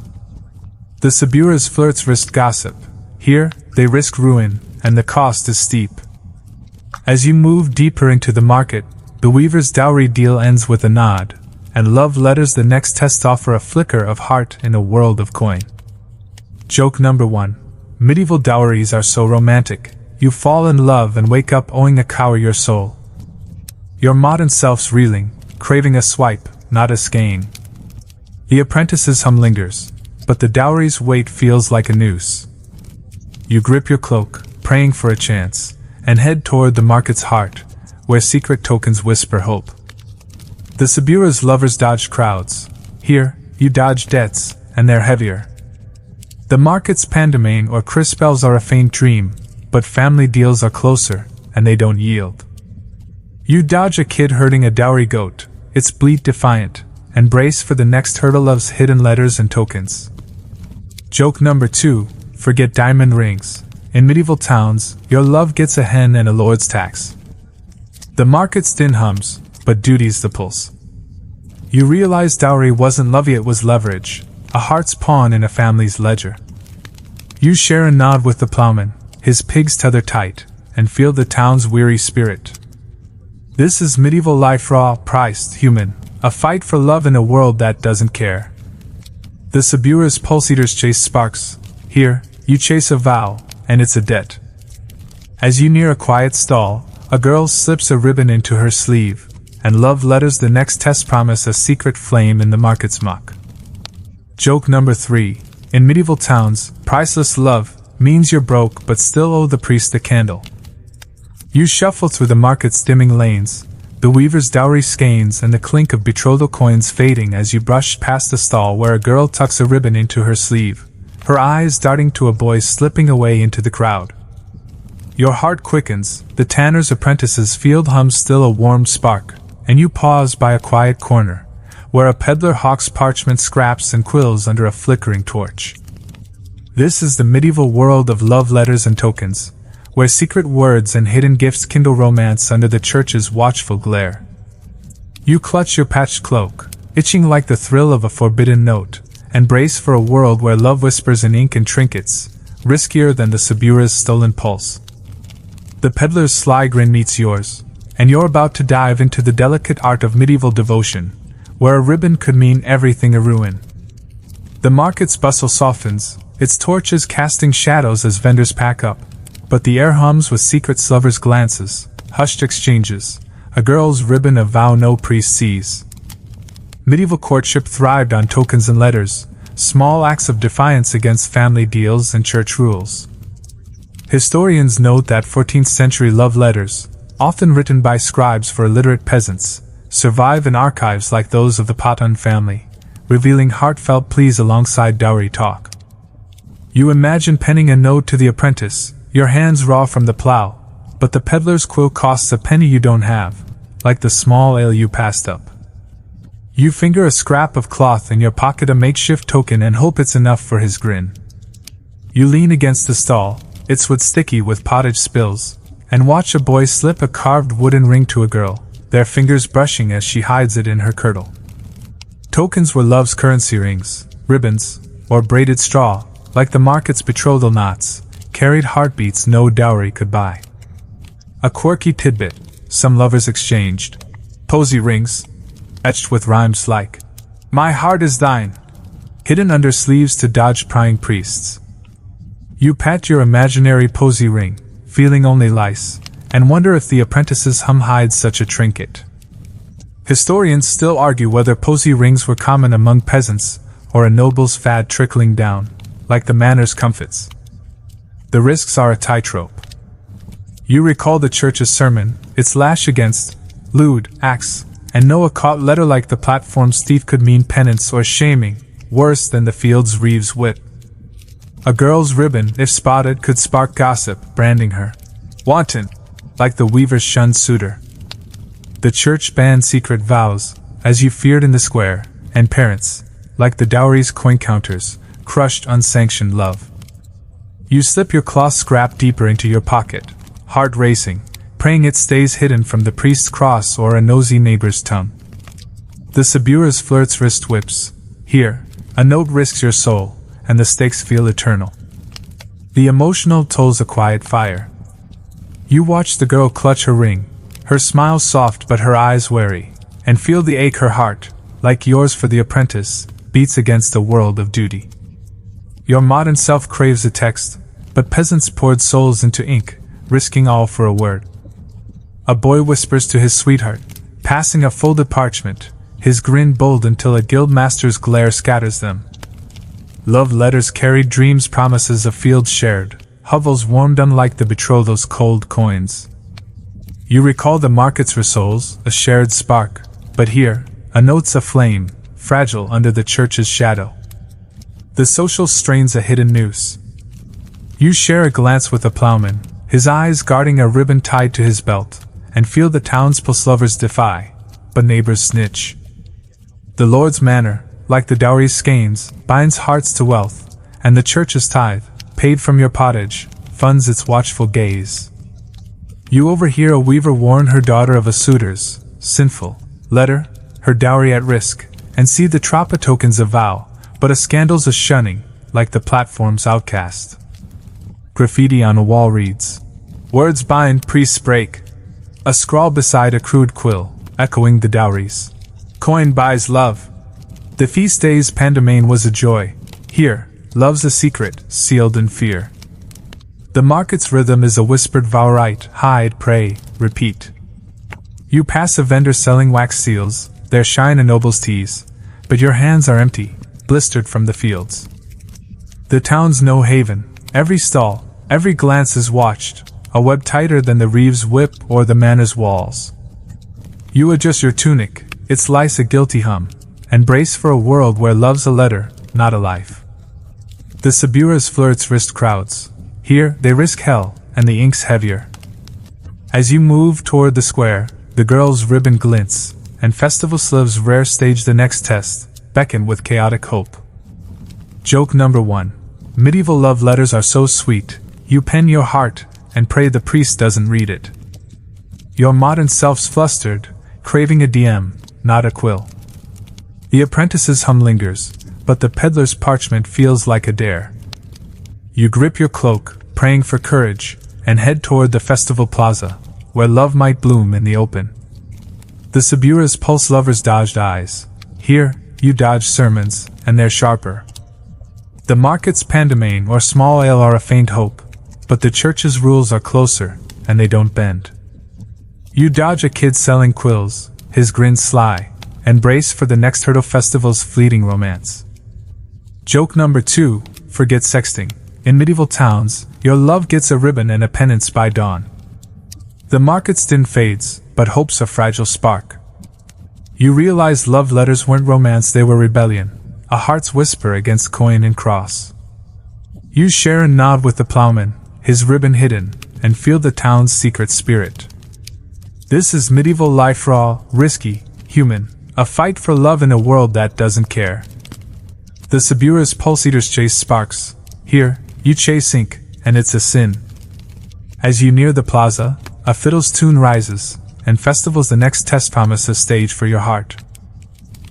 The Sabura's flirts risk gossip. Here, they risk ruin, and the cost is steep. As you move deeper into the market, the weaver's dowry deal ends with a nod, and love letters the next test offer a flicker of heart in a world of coin. Joke number 1. Medieval dowries are so romantic, you fall in love and wake up owing a cow your soul. Your modern self's reeling, craving a swipe, not a skein. The apprentice's hum lingers, but the dowry's weight feels like a noose. You grip your cloak, praying for a chance, and head toward the market's heart, where secret tokens whisper hope. The Sabura's lovers dodge crowds. Here, you dodge debts, and they're heavier. The market's pandemane or crispels are a faint dream, but family deals are closer, and they don't yield. You dodge a kid herding a dowry goat, its bleat defiant, and brace for the next hurdle love's hidden letters and tokens. Joke number 2, forget diamond rings. In medieval towns, your love gets a hen and a lord's tax. The market's din hums, but duty's the pulse. You realize dowry wasn't love, it was leverage, a heart's pawn in a family's ledger. You share a nod with the plowman, his pigs tether tight, and feel the town's weary spirit. This is medieval life, raw, priced, human, a fight for love in a world that doesn't care. The Sabura's pulse eaters chase sparks. Here, you chase a vow, and it's a debt. As you near a quiet stall, a girl slips a ribbon into her sleeve, and love letters the next test promise a secret flame in the market's muck. Joke number 3. In medieval towns, priceless love means you're broke but still owe the priest a candle. You shuffle through the market's dimming lanes, the weaver's dowry skeins and the clink of betrothal coins fading as you brush past a stall where a girl tucks a ribbon into her sleeve, her eyes darting to a boy slipping away into the crowd. Your heart quickens, the tanner's apprentice's field hums still a warm spark, and you pause by a quiet corner, where a peddler hawks parchment scraps and quills under a flickering torch. This is the medieval world of love letters and tokens, where secret words and hidden gifts kindle romance under the church's watchful glare. You clutch your patched cloak, itching like the thrill of a forbidden note, and brace for a world where love whispers in ink and trinkets, riskier than the Sabura's stolen pulse. The peddler's sly grin meets yours, and you're about to dive into the delicate art of medieval devotion, where a ribbon could mean everything a ruin. The market's bustle softens, its torches casting shadows as vendors pack up, but the air hums with secret lovers' glances, hushed exchanges, a girl's ribbon a vow no priest sees. Medieval courtship thrived on tokens and letters, small acts of defiance against family deals and church rules. Historians note that 14th century love letters, often written by scribes for illiterate peasants, survive in archives like those of the Paton family, revealing heartfelt pleas alongside dowry talk. You imagine penning a note to the apprentice, your hands raw from the plow, but the peddler's quill costs a penny you don't have, like the small ale you passed up. You finger a scrap of cloth in your pocket, a makeshift token, and hope it's enough for his grin. You lean against the stall, its wood sticky with pottage spills, and watch a boy slip a carved wooden ring to a girl, their fingers brushing as she hides it in her kirtle. Tokens were love's currency, rings, ribbons, or braided straw, like the market's betrothal knots, carried heartbeats no dowry could buy. A quirky tidbit, some lovers exchanged. Posy rings, etched with rhymes like, "My heart is thine," hidden under sleeves to dodge prying priests. You pat your imaginary posy ring, feeling only lice, and wonder if the apprentice's hum hides such a trinket. Historians still argue whether posy rings were common among peasants, or a noble's fad trickling down, like the manor's comfits. The risks are a tightrope. You recall the church's sermon, its lash against lewd acts, and know a caught letter like the platform's thief could mean penance or shaming, worse than the field's reeve's wit. A girl's ribbon, if spotted, could spark gossip, branding her wanton, like the weaver's shunned suitor. The church banned secret vows, as you feared in the square, and parents, like the dowry's coin counters, crushed unsanctioned love. You slip your cloth scrap deeper into your pocket, heart racing, praying it stays hidden from the priest's cross or a nosy neighbor's tongue. The Sabura's flirt's wrist whips. Here, a note risks your soul, and the stakes feel eternal. The emotional toll's a quiet fire. You watch the girl clutch her ring, her smile soft but her eyes wary, and feel the ache her heart, like yours for the apprentice, beats against a world of duty. Your modern self craves a text, but peasants poured souls into ink, risking all for a word. A boy whispers to his sweetheart, passing a folded parchment, his grin bold until a guildmaster's glare scatters them. Love letters carried dreams, promises of fields shared, hovels warmed unlike the betrodhal's cold coins. You recall the market's rissoles, a shared spark, but here, a note's aflame, fragile under the church's shadow. The social strain's a hidden noose. You share a glance with a plowman, his eyes guarding a ribbon tied to his belt, and feel the townspeople's lovers defy, but neighbors snitch. The Lord's manor, like the dowry's skeins, binds hearts to wealth, and the church's tithe, paid from your pottage, funds its watchful gaze. You overhear a weaver warn her daughter of a suitor's sinful letter, her dowry at risk, and see the Trapa tokens a vow, but a scandal's a shunning, like the platform's outcast. Graffiti on a wall reads, "Words bind, priests break." A scrawl beside a crude quill, echoing the dowries. Coin buys love. The feast day's pandemane was a joy. Here, love's a secret, sealed in fear. The market's rhythm is a whispered vow, right, hide, pray, repeat. You pass a vendor selling wax seals, there shine a noble's teas, but your hands are empty, blistered from the fields. The town's no haven, every stall, every glance is watched, a web tighter than the reeve's whip or the manor's walls. You adjust your tunic, its lice a guilty hum, and brace for a world where love's a letter, not a life. The Sabura's flirts wrist crowds. Here, they risk hell, and the ink's heavier. As you move toward the square, the girl's ribbon glints, and festival slivs rare stage the next test, beckon with chaotic hope. Joke number 1. Medieval love letters are so sweet, you pen your heart, and pray the priest doesn't read it. Your modern self's flustered, craving a DM, not a quill. The apprentice's hum lingers, but the peddler's parchment feels like a dare. You grip your cloak, praying for courage, and head toward the festival plaza, where love might bloom in the open. The Sabura's pulse lovers dodged eyes. Here, you dodge sermons, and they're sharper. The market's pandemane or small ale are a faint hope, but the church's rules are closer, and they don't bend. You dodge a kid selling quills, his grin sly, and brace for the next hurdle festival's fleeting romance. Joke number 2, forget sexting. In medieval towns, your love gets a ribbon and a penance by dawn. The market's din fades, but hope's a fragile spark. You realize love letters weren't romance, they were rebellion, a heart's whisper against coin and cross. You share and nod with the plowman, his ribbon hidden, and feel the town's secret spirit. This is medieval life, raw, risky, human, a fight for love in a world that doesn't care. The Sabura's pulse eaters chase sparks. Here, you chase ink, and it's a sin. As you near the plaza, a fiddle's tune rises, and festival's the next test promise a stage for your heart.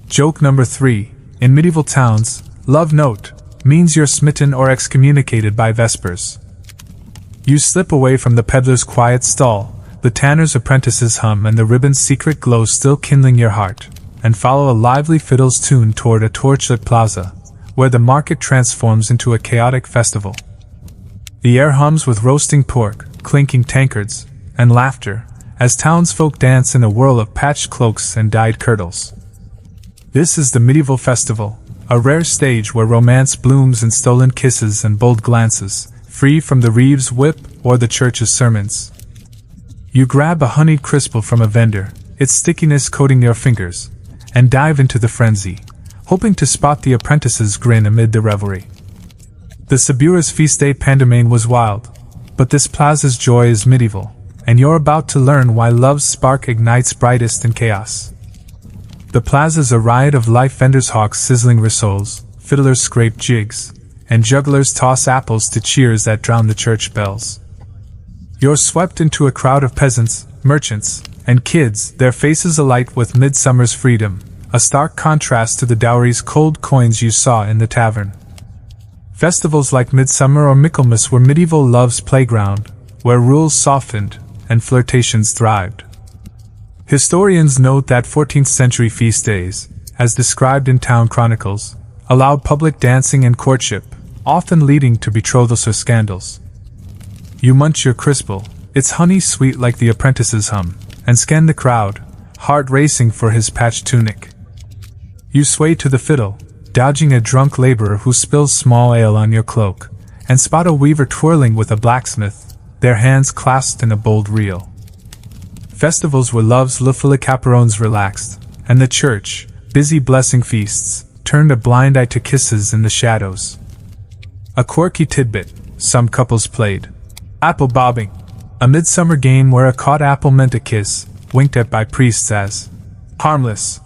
Joke number 3. In medieval towns, love note means you're smitten or excommunicated by vespers. You slip away from the peddler's quiet stall, the tanner's apprentice's hum and the ribbon's secret glow still kindling your heart, and follow a lively fiddle's tune toward a torchlit plaza, where the market transforms into a chaotic festival. The air hums with roasting pork, clinking tankards, and laughter, as townsfolk dance in a whirl of patched cloaks and dyed kirtles. This is the medieval festival, a rare stage where romance blooms in stolen kisses and bold glances, free from the reeve's whip or the church's sermons. You grab a honeyed crispel from a vendor, its stickiness coating your fingers, and dive into the frenzy, hoping to spot the apprentice's grin amid the revelry. The Sabura's feast day pandemane was wild, but this plaza's joy is medieval, and you're about to learn why love's spark ignites brightest in chaos. The plaza's a riot of life, vendors hawk sizzling rissoles, fiddlers scrape jigs, and jugglers toss apples to cheers that drown the church bells. You're swept into a crowd of peasants, merchants, and kids, their faces alight with midsummer's freedom, a stark contrast to the dowry's cold coins you saw in the tavern. Festivals like Midsummer or Michaelmas were medieval love's playground, where rules softened and flirtations thrived. Historians note that 14th century feast days, as described in town chronicles, allowed public dancing and courtship, often leading to betrothals or scandals. You munch your crispel, its honey sweet like the apprentice's hum, and scan the crowd, heart racing for his patched tunic. You sway to the fiddle, dodging a drunk laborer who spills small ale on your cloak, and spot a weaver twirling with a blacksmith, their hands clasped in a bold reel. Festivals where love's little caperones relaxed, and the church, busy blessing feasts, turned a blind eye to kisses in the shadows. A quirky tidbit, some couples played apple bobbing, a midsummer game where a caught apple meant a kiss, winked at by priests as harmless.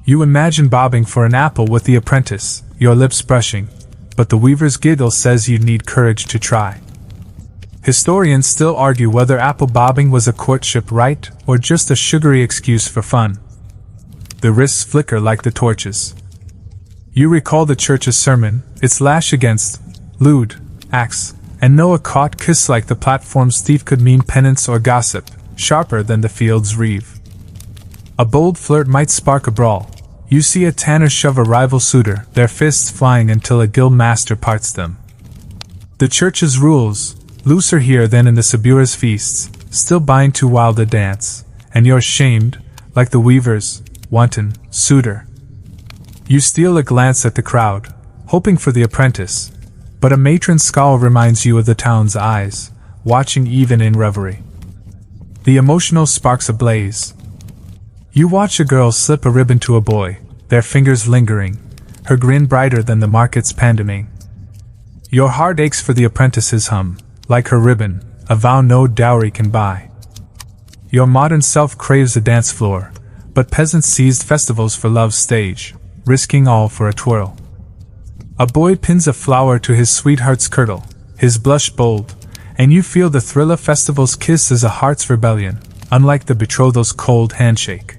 You imagine bobbing for an apple with the apprentice, your lips brushing, but the weaver's giggle says you need courage to try. Historians still argue whether apple bobbing was a courtship rite or just a sugary excuse for fun. the wrists flicker like the torches. You recall the church's sermon, its lash against lewd acts, and know a caught kiss like the platform's thief could mean penance or gossip, sharper than the field's reeve. A bold flirt might spark a brawl. You see a tanner shove a rival suitor, their fists flying until a guild master parts them. The church's rules, looser here than in the Sabura's feasts, still bind too wild a dance, and you're shamed, like the weaver's wanton suitor. You steal a glance at the crowd, hoping for the apprentice, but a matron's scowl reminds you of the town's eyes, watching even in reverie. The emotional sparks ablaze. You watch a girl slip a ribbon to a boy, their fingers lingering, her grin brighter than the market's pantomime. Your heart aches for the apprentice's hum, like her ribbon, a vow no dowry can buy. Your modern self craves a dance floor, but peasants seized festivals for love's stage, risking all for a twirl. A boy pins a flower to his sweetheart's kirtle, his blush bold, and you feel the thrill of festival's kiss as a heart's rebellion, unlike the betrodhal's cold handshake.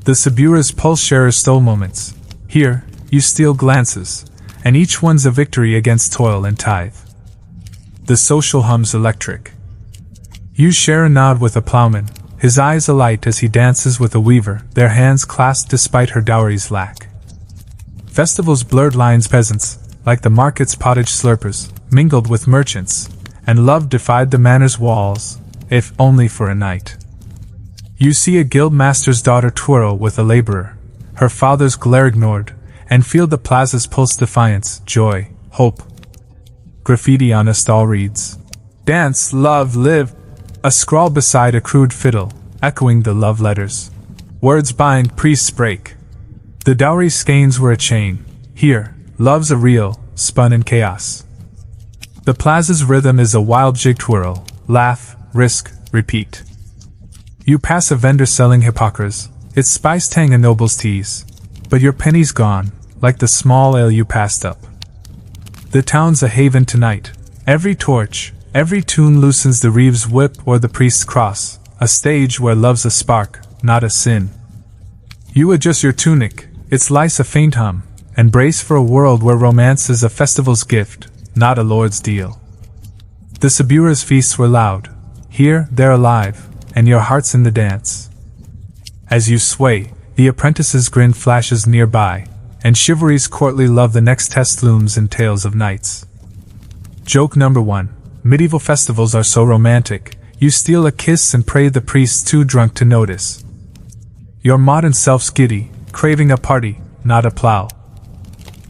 The Sabura's pulse sharers stole moments. Here, you steal glances, and each one's a victory against toil and tithe. The social hum's electric. You share a nod with a plowman, his eyes alight as he dances with a weaver, their hands clasped despite her dowry's lack. Festival's blurred lines peasants, like the market's pottage slurpers, mingled with merchants, and love defied the manor's walls, if only for a night. You see a guild master's daughter twirl with a laborer, her father's glare ignored, and feel the plaza's pulse defiance, joy, hope. Graffiti on a stall reads, "Dance, love, live," a scrawl beside a crude fiddle, echoing the love letters. Words bind, priests break. The dowry skeins were a chain. Here, love's a reel, spun in chaos. The plaza's rhythm is a wild jig twirl, laugh, risk, repeat. You pass a vendor selling hypocras, its spice tang a noble's tease, but your penny's gone, like the small ale you passed up. The town's a haven tonight. Every torch, every tune loosens the reeve's whip or the priest's cross, a stage where love's a spark, not a sin. You adjust your tunic, its lice a faint hum, and brace for a world where romance is a festival's gift, not a lord's deal. The Sabura's feasts were loud. Here, they're alive, and your heart's in the dance. As you sway, the apprentice's grin flashes nearby, and chivalry's courtly love the next test looms in tales of knights. Joke number 1. Medieval festivals are so romantic, you steal a kiss and pray the priest's too drunk to notice. Your modern self's giddy, craving a party, not a plow.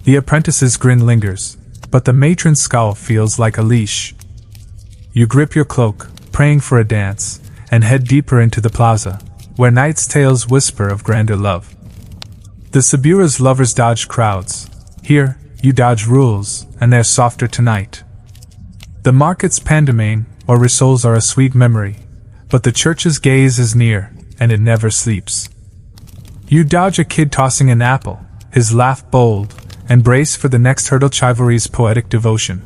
The apprentice's grin lingers, but the matron's scowl feels like a leash. You grip your cloak, praying for a dance, and head deeper into the plaza, where knights' tales whisper of grander love. The Sabura's lovers dodge crowds. Here, you dodge rules, and they're softer tonight. The market's pantomime or rissoles are a sweet memory, but the church's gaze is near, and it never sleeps. You dodge a kid tossing an apple, his laugh bold, and brace for the next hurdle chivalry's poetic devotion.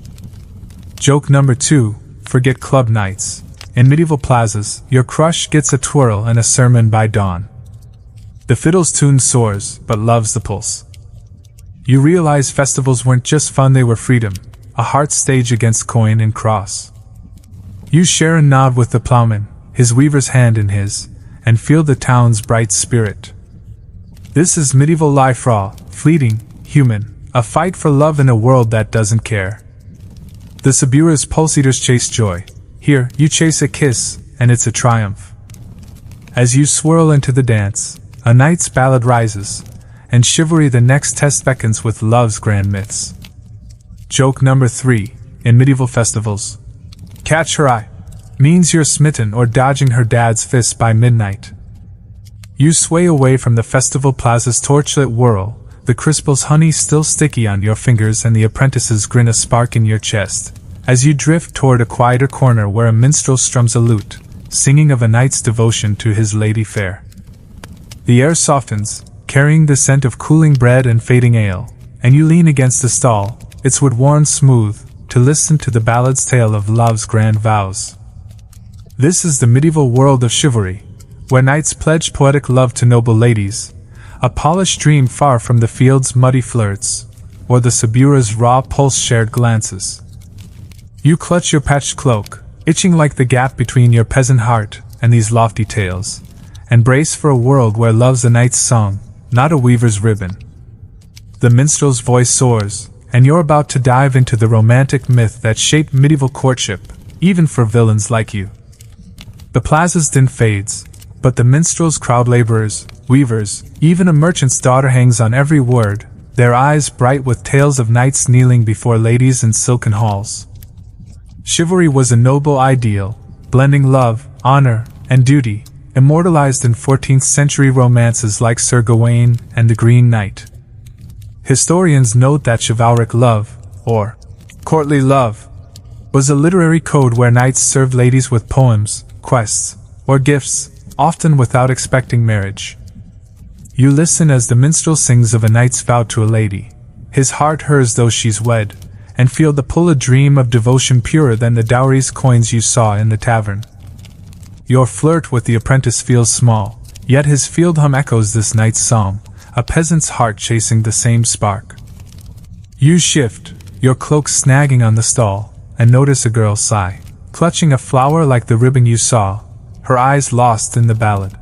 Joke number 2. Forget club nights. In medieval plazas, your crush gets a twirl and a sermon by dawn. The fiddle's tune soars, but loves the pulse. You realize festivals weren't just fun, they were freedom, a heart stage against coin and cross. You share a nod with the plowman, his weaver's hand in his, and feel the town's bright spirit. This is medieval life, raw, fleeting, human, a fight for love in a world that doesn't care. The Sabura's pulse eaters chase joy. Here, you chase a kiss, and it's a triumph. As you swirl into the dance, a knight's ballad rises, and chivalry the next test beckons with love's grand myths. Joke number 3. In medieval festivals, catch her eye means you're smitten or dodging her dad's fist by midnight. You sway away from the festival plaza's torchlit whirl, the crisple's honey still sticky on your fingers and the apprentice's grin a spark in your chest, as you drift toward a quieter corner where a minstrel strums a lute, singing of a knight's devotion to his lady fair. The air softens, carrying the scent of cooling bread and fading ale, and you lean against the stall, its wood worn smooth, to listen to the ballad's tale of love's grand vows. This is the medieval world of chivalry, where knights pledge poetic love to noble ladies, a polished dream far from the field's muddy flirts, or the Sabura's raw pulse-shared glances. You clutch your patched cloak, itching like the gap between your peasant heart and these lofty tales, and brace for a world where love's a knight's song, not a weaver's ribbon. The minstrel's voice soars, and you're about to dive into the romantic myth that shaped medieval courtship, even for villains like you. The plaza's din fades, but the minstrel's crowd laborers, weavers, even a merchant's daughter hangs on every word, their eyes bright with tales of knights kneeling before ladies in silken halls. Chivalry was a noble ideal, blending love, honor, and duty, immortalized in 14th century romances like Sir Gawain and the Green Knight. Historians note that chivalric love, or courtly love, was a literary code where knights served ladies with poems, quests, or gifts, often without expecting marriage. You listen as the minstrel sings of a knight's vow to a lady, his heart hers though she's wed, and feel the pull a dream of devotion purer than the dowry's coins you saw in the tavern. Your flirt with the apprentice feels small, yet his field hum echoes this knight's song, a peasant's heart chasing the same spark. You shift, your cloak snagging on the stall, and notice a girl sigh, clutching a flower like the ribbon you saw, her eyes lost in the ballad.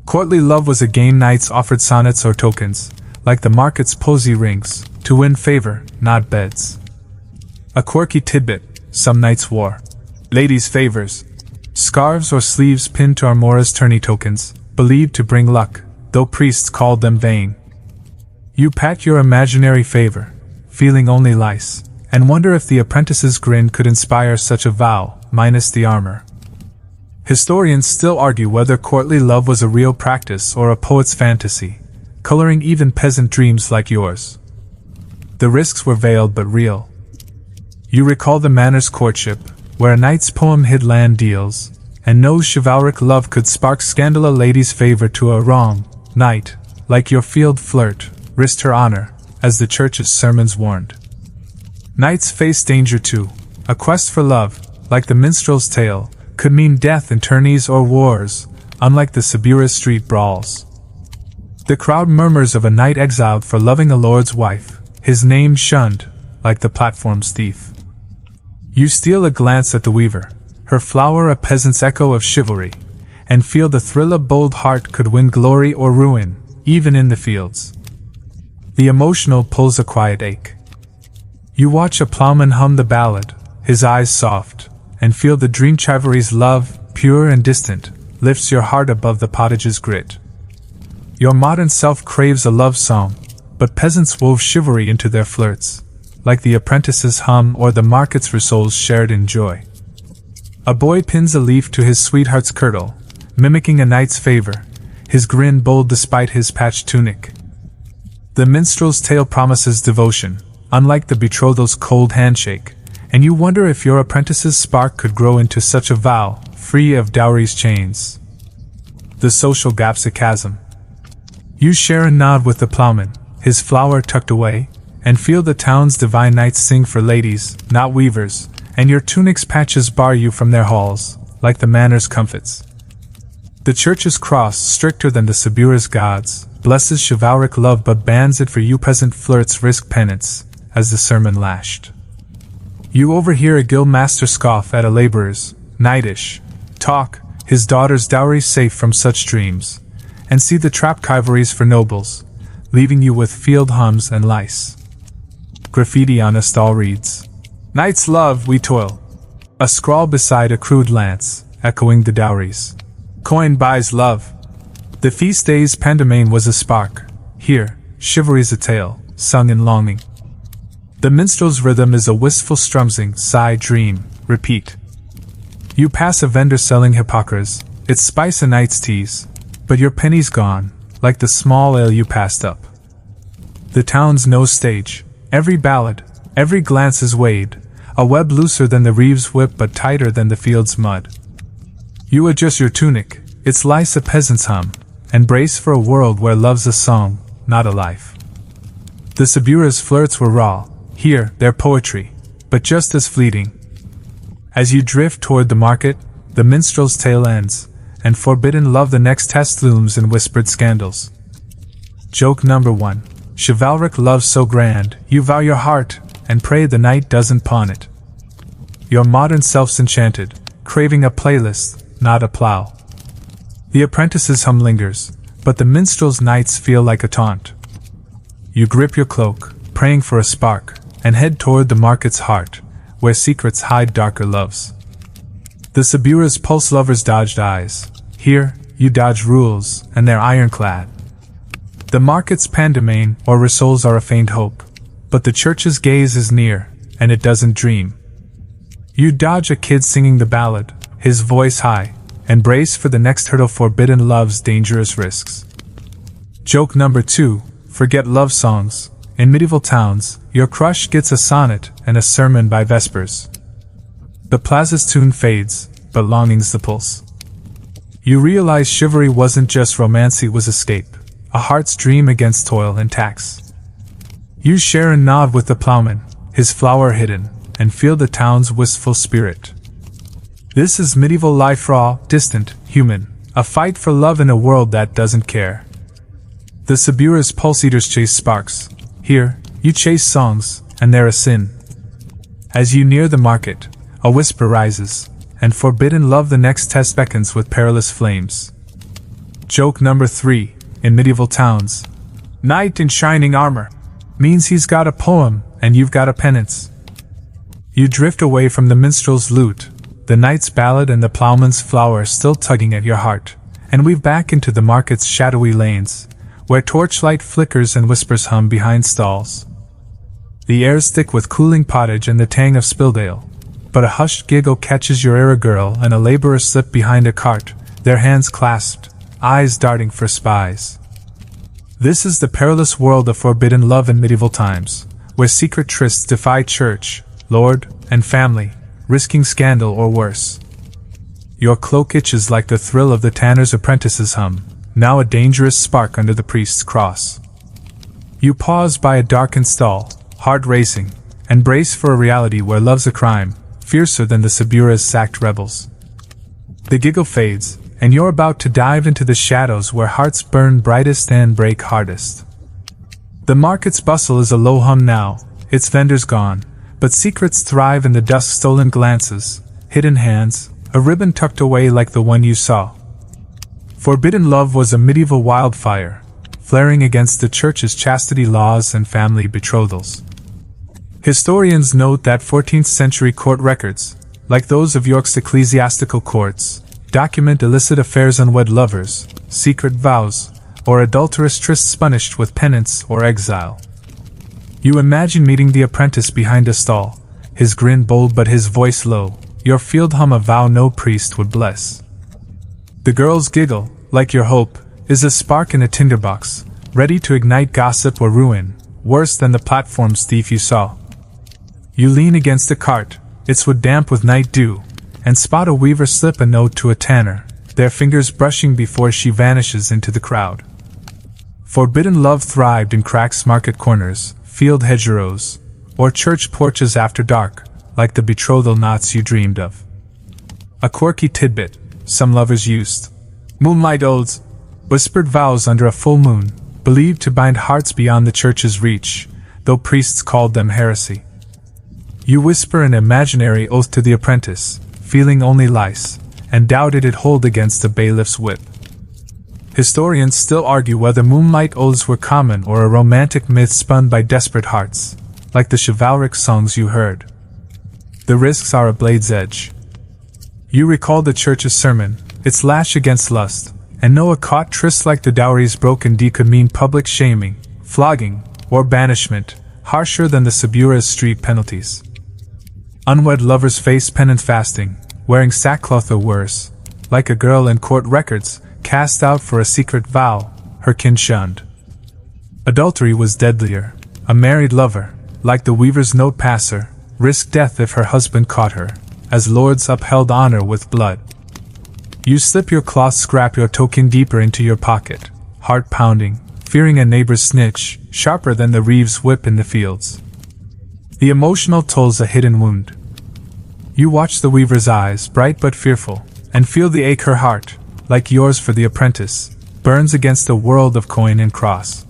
Courtly love was a game knights offered sonnets or tokens, like the market's posy rings, to win favor, not beds. A quirky tidbit, some knights wore ladies' favors, scarves or sleeves pinned to armora's tourney tokens, believed to bring luck, though priests called them vain. You pat your imaginary favor, feeling only lice, and wonder if the apprentice's grin could inspire such a vow, minus the armor. Historians still argue whether courtly love was a real practice or a poet's fantasy, coloring even peasant dreams like yours. The risks were veiled but real. You recall the manor's courtship, where a knight's poem hid land deals, and no chivalric love could spark scandal. A lady's favor to a wrong knight, like your field flirt, risked her honor, as the church's sermons warned. Knights face danger too. A quest for love, like the minstrel's tale, could mean death in tourneys or wars, unlike the Sabura's street brawls. The crowd murmurs of a knight exiled for loving a lord's wife, his name shunned, like the platform's thief. You steal a glance at the weaver, her flower a peasant's echo of chivalry, and feel the thrill a bold heart could win glory or ruin, even in the fields. The emotional pulls a quiet ache. You watch a plowman hum the ballad, his eyes soft, and feel the dream chivalry's love, pure and distant, lifts your heart above the pottage's grit. Your modern self craves a love song, but peasants wove chivalry into their flirts, like the apprentice's hum or the market's rissoles shared in joy. A boy pins a leaf to his sweetheart's kirtle, mimicking a knight's favor, his grin bold despite his patched tunic. The minstrel's tale promises devotion, unlike the betrothal's cold handshake, and you wonder if your apprentice's spark could grow into such a vow, free of dowry's chains. The social gap's a chasm. You share a nod with the plowman, his flower tucked away, and feel the town's divine knights sing for ladies, not weavers, and your tunic's patches bar you from their halls, like the manor's comfits. The church's cross, stricter than the Sabura's gods, blesses chivalric love but bans it for you peasant flirts risk penance, as the sermon lashed. You overhear a guild master scoff at a laborer's knightish talk, his daughter's dowry safe from such dreams, and see the trap chivalries for nobles, leaving you with field hums and lice. Graffiti on a stall reads, "Knight's love, we toil." A scrawl beside a crude lance, echoing the dowries. Coin buys love. The feast day's pandemane was a spark. Here, chivalry's a tale, sung in longing. The minstrel's rhythm is a wistful strumsing, sigh, dream, repeat. You pass a vendor selling hypocras, its spice a knight's tease, but your penny's gone, like the small ale you passed up. The town's no stage, every ballad, every glance is weighed, a web looser than the reeve's whip but tighter than the field's mud. You adjust your tunic, its lice a peasant's hum, and brace for a world where love's a song, not a life. The Sabura's flirts were raw, here, their poetry, but just as fleeting. As you drift toward the market, the minstrel's tale ends, and forbidden love the next test looms in whispered scandals. Joke number 1. Chivalric love so grand, you vow your heart, and pray the knight doesn't pawn it. Your modern self's enchanted, craving a playlist, not a plow. The apprentice's hum lingers, but the minstrel's nights feel like a taunt. You grip your cloak, praying for a spark, and head toward the market's heart, where secrets hide darker loves. The Sabura's pulse lovers dodged eyes. Here, you dodge rules, and they're ironclad. The market's pandemane or rissoles are a faint hope, but the church's gaze is near, and it doesn't dream. You dodge a kid singing the ballad, his voice high, and brace for the next hurdle forbidden love's dangerous risks. Joke number 2. Forget love songs. In medieval towns, your crush gets a sonnet and a sermon by vespers. The plaza's tune fades, but longing's the pulse. You realize chivalry wasn't just romance, it was escape, a heart's dream against toil and tax. You share a nod with the plowman, his flower hidden, and feel the town's wistful spirit. This is medieval life, raw, distant, human, a fight for love in a world that doesn't care. The Sabura's pulse eaters chase sparks. Here, you chase songs, and they're a sin. As you near the market, a whisper rises, and forbidden love the next test beckons with perilous flames. Joke number 3. In medieval towns, knight in shining armor means he's got a poem and you've got a penance. You drift away from the minstrel's lute, the knight's ballad and the plowman's flower still tugging at your heart, and weave back into the market's shadowy lanes, where torchlight flickers and whispers hum behind stalls. The air's thick with cooling pottage and the tang of spilled ale, but a hushed giggle catches your ear. A girl and a laborer slip behind a cart, their hands clasped, eyes darting for spies. This is the perilous world of forbidden love in medieval times, where secret trysts defy church, lord, and family, risking scandal or worse. Your cloak itches like the thrill of the tanner's apprentice's hum, now a dangerous spark under the priest's cross. You pause by a darkened stall, heart racing, and brace for a reality where love's a crime, fiercer than the Sabura's sacked rebels. The giggle fades, and you're about to dive into the shadows where hearts burn brightest and break hardest. The market's bustle is a low hum now, its vendors gone, but secrets thrive in the dusk-stolen glances, hidden hands, a ribbon tucked away like the one you saw. Forbidden love was a medieval wildfire, flaring against the church's chastity laws and family betrothals. Historians note that 14th-century court records, like those of York's ecclesiastical courts, document illicit affairs, unwed lovers, secret vows, or adulterous trysts punished with penance or exile. You imagine meeting the apprentice behind a stall, his grin bold but his voice low, your field hum a vow no priest would bless. The girl's giggle, like your hope, is a spark in a tinderbox, ready to ignite gossip or ruin, worse than the platform's thief you saw. You lean against the cart, its wood damp with night dew, and spot a weaver slip a note to a tanner, their fingers brushing before she vanishes into the crowd. Forbidden love thrived in cracks, market corners, field hedgerows, or church porches after dark, like the betrothal knots you dreamed of. A quirky tidbit some lovers used: moonlight odes, whispered vows under a full moon, believed to bind hearts beyond the church's reach, though priests called them heresy. You whisper an imaginary oath to the apprentice, feeling only lice, and doubt it'd hold against the bailiff's whip. Historians still argue whether moonlight oaths were common or a romantic myth spun by desperate hearts, like the chivalric songs you heard. The risks are a blade's edge. You recall the church's sermon, its lash against lust, and know a caught tryst like the dowry's broken D could mean public shaming, flogging, or banishment, harsher than the Sabura's street penalties. Unwed lovers face penance fasting, wearing sackcloth or worse, like a girl in court records, cast out for a secret vow, her kin shunned. Adultery was deadlier. A married lover, like the weaver's note passer, risked death if her husband caught her, as lords upheld honor with blood. You slip your cloth scrap, your token deeper into your pocket, heart pounding, fearing a neighbor's snitch, sharper than the reeve's whip in the fields. The emotional toll's a hidden wound. You watch the weaver's eyes, bright but fearful, and feel the ache her heart, like yours for the apprentice, burns against a world of coin and cross.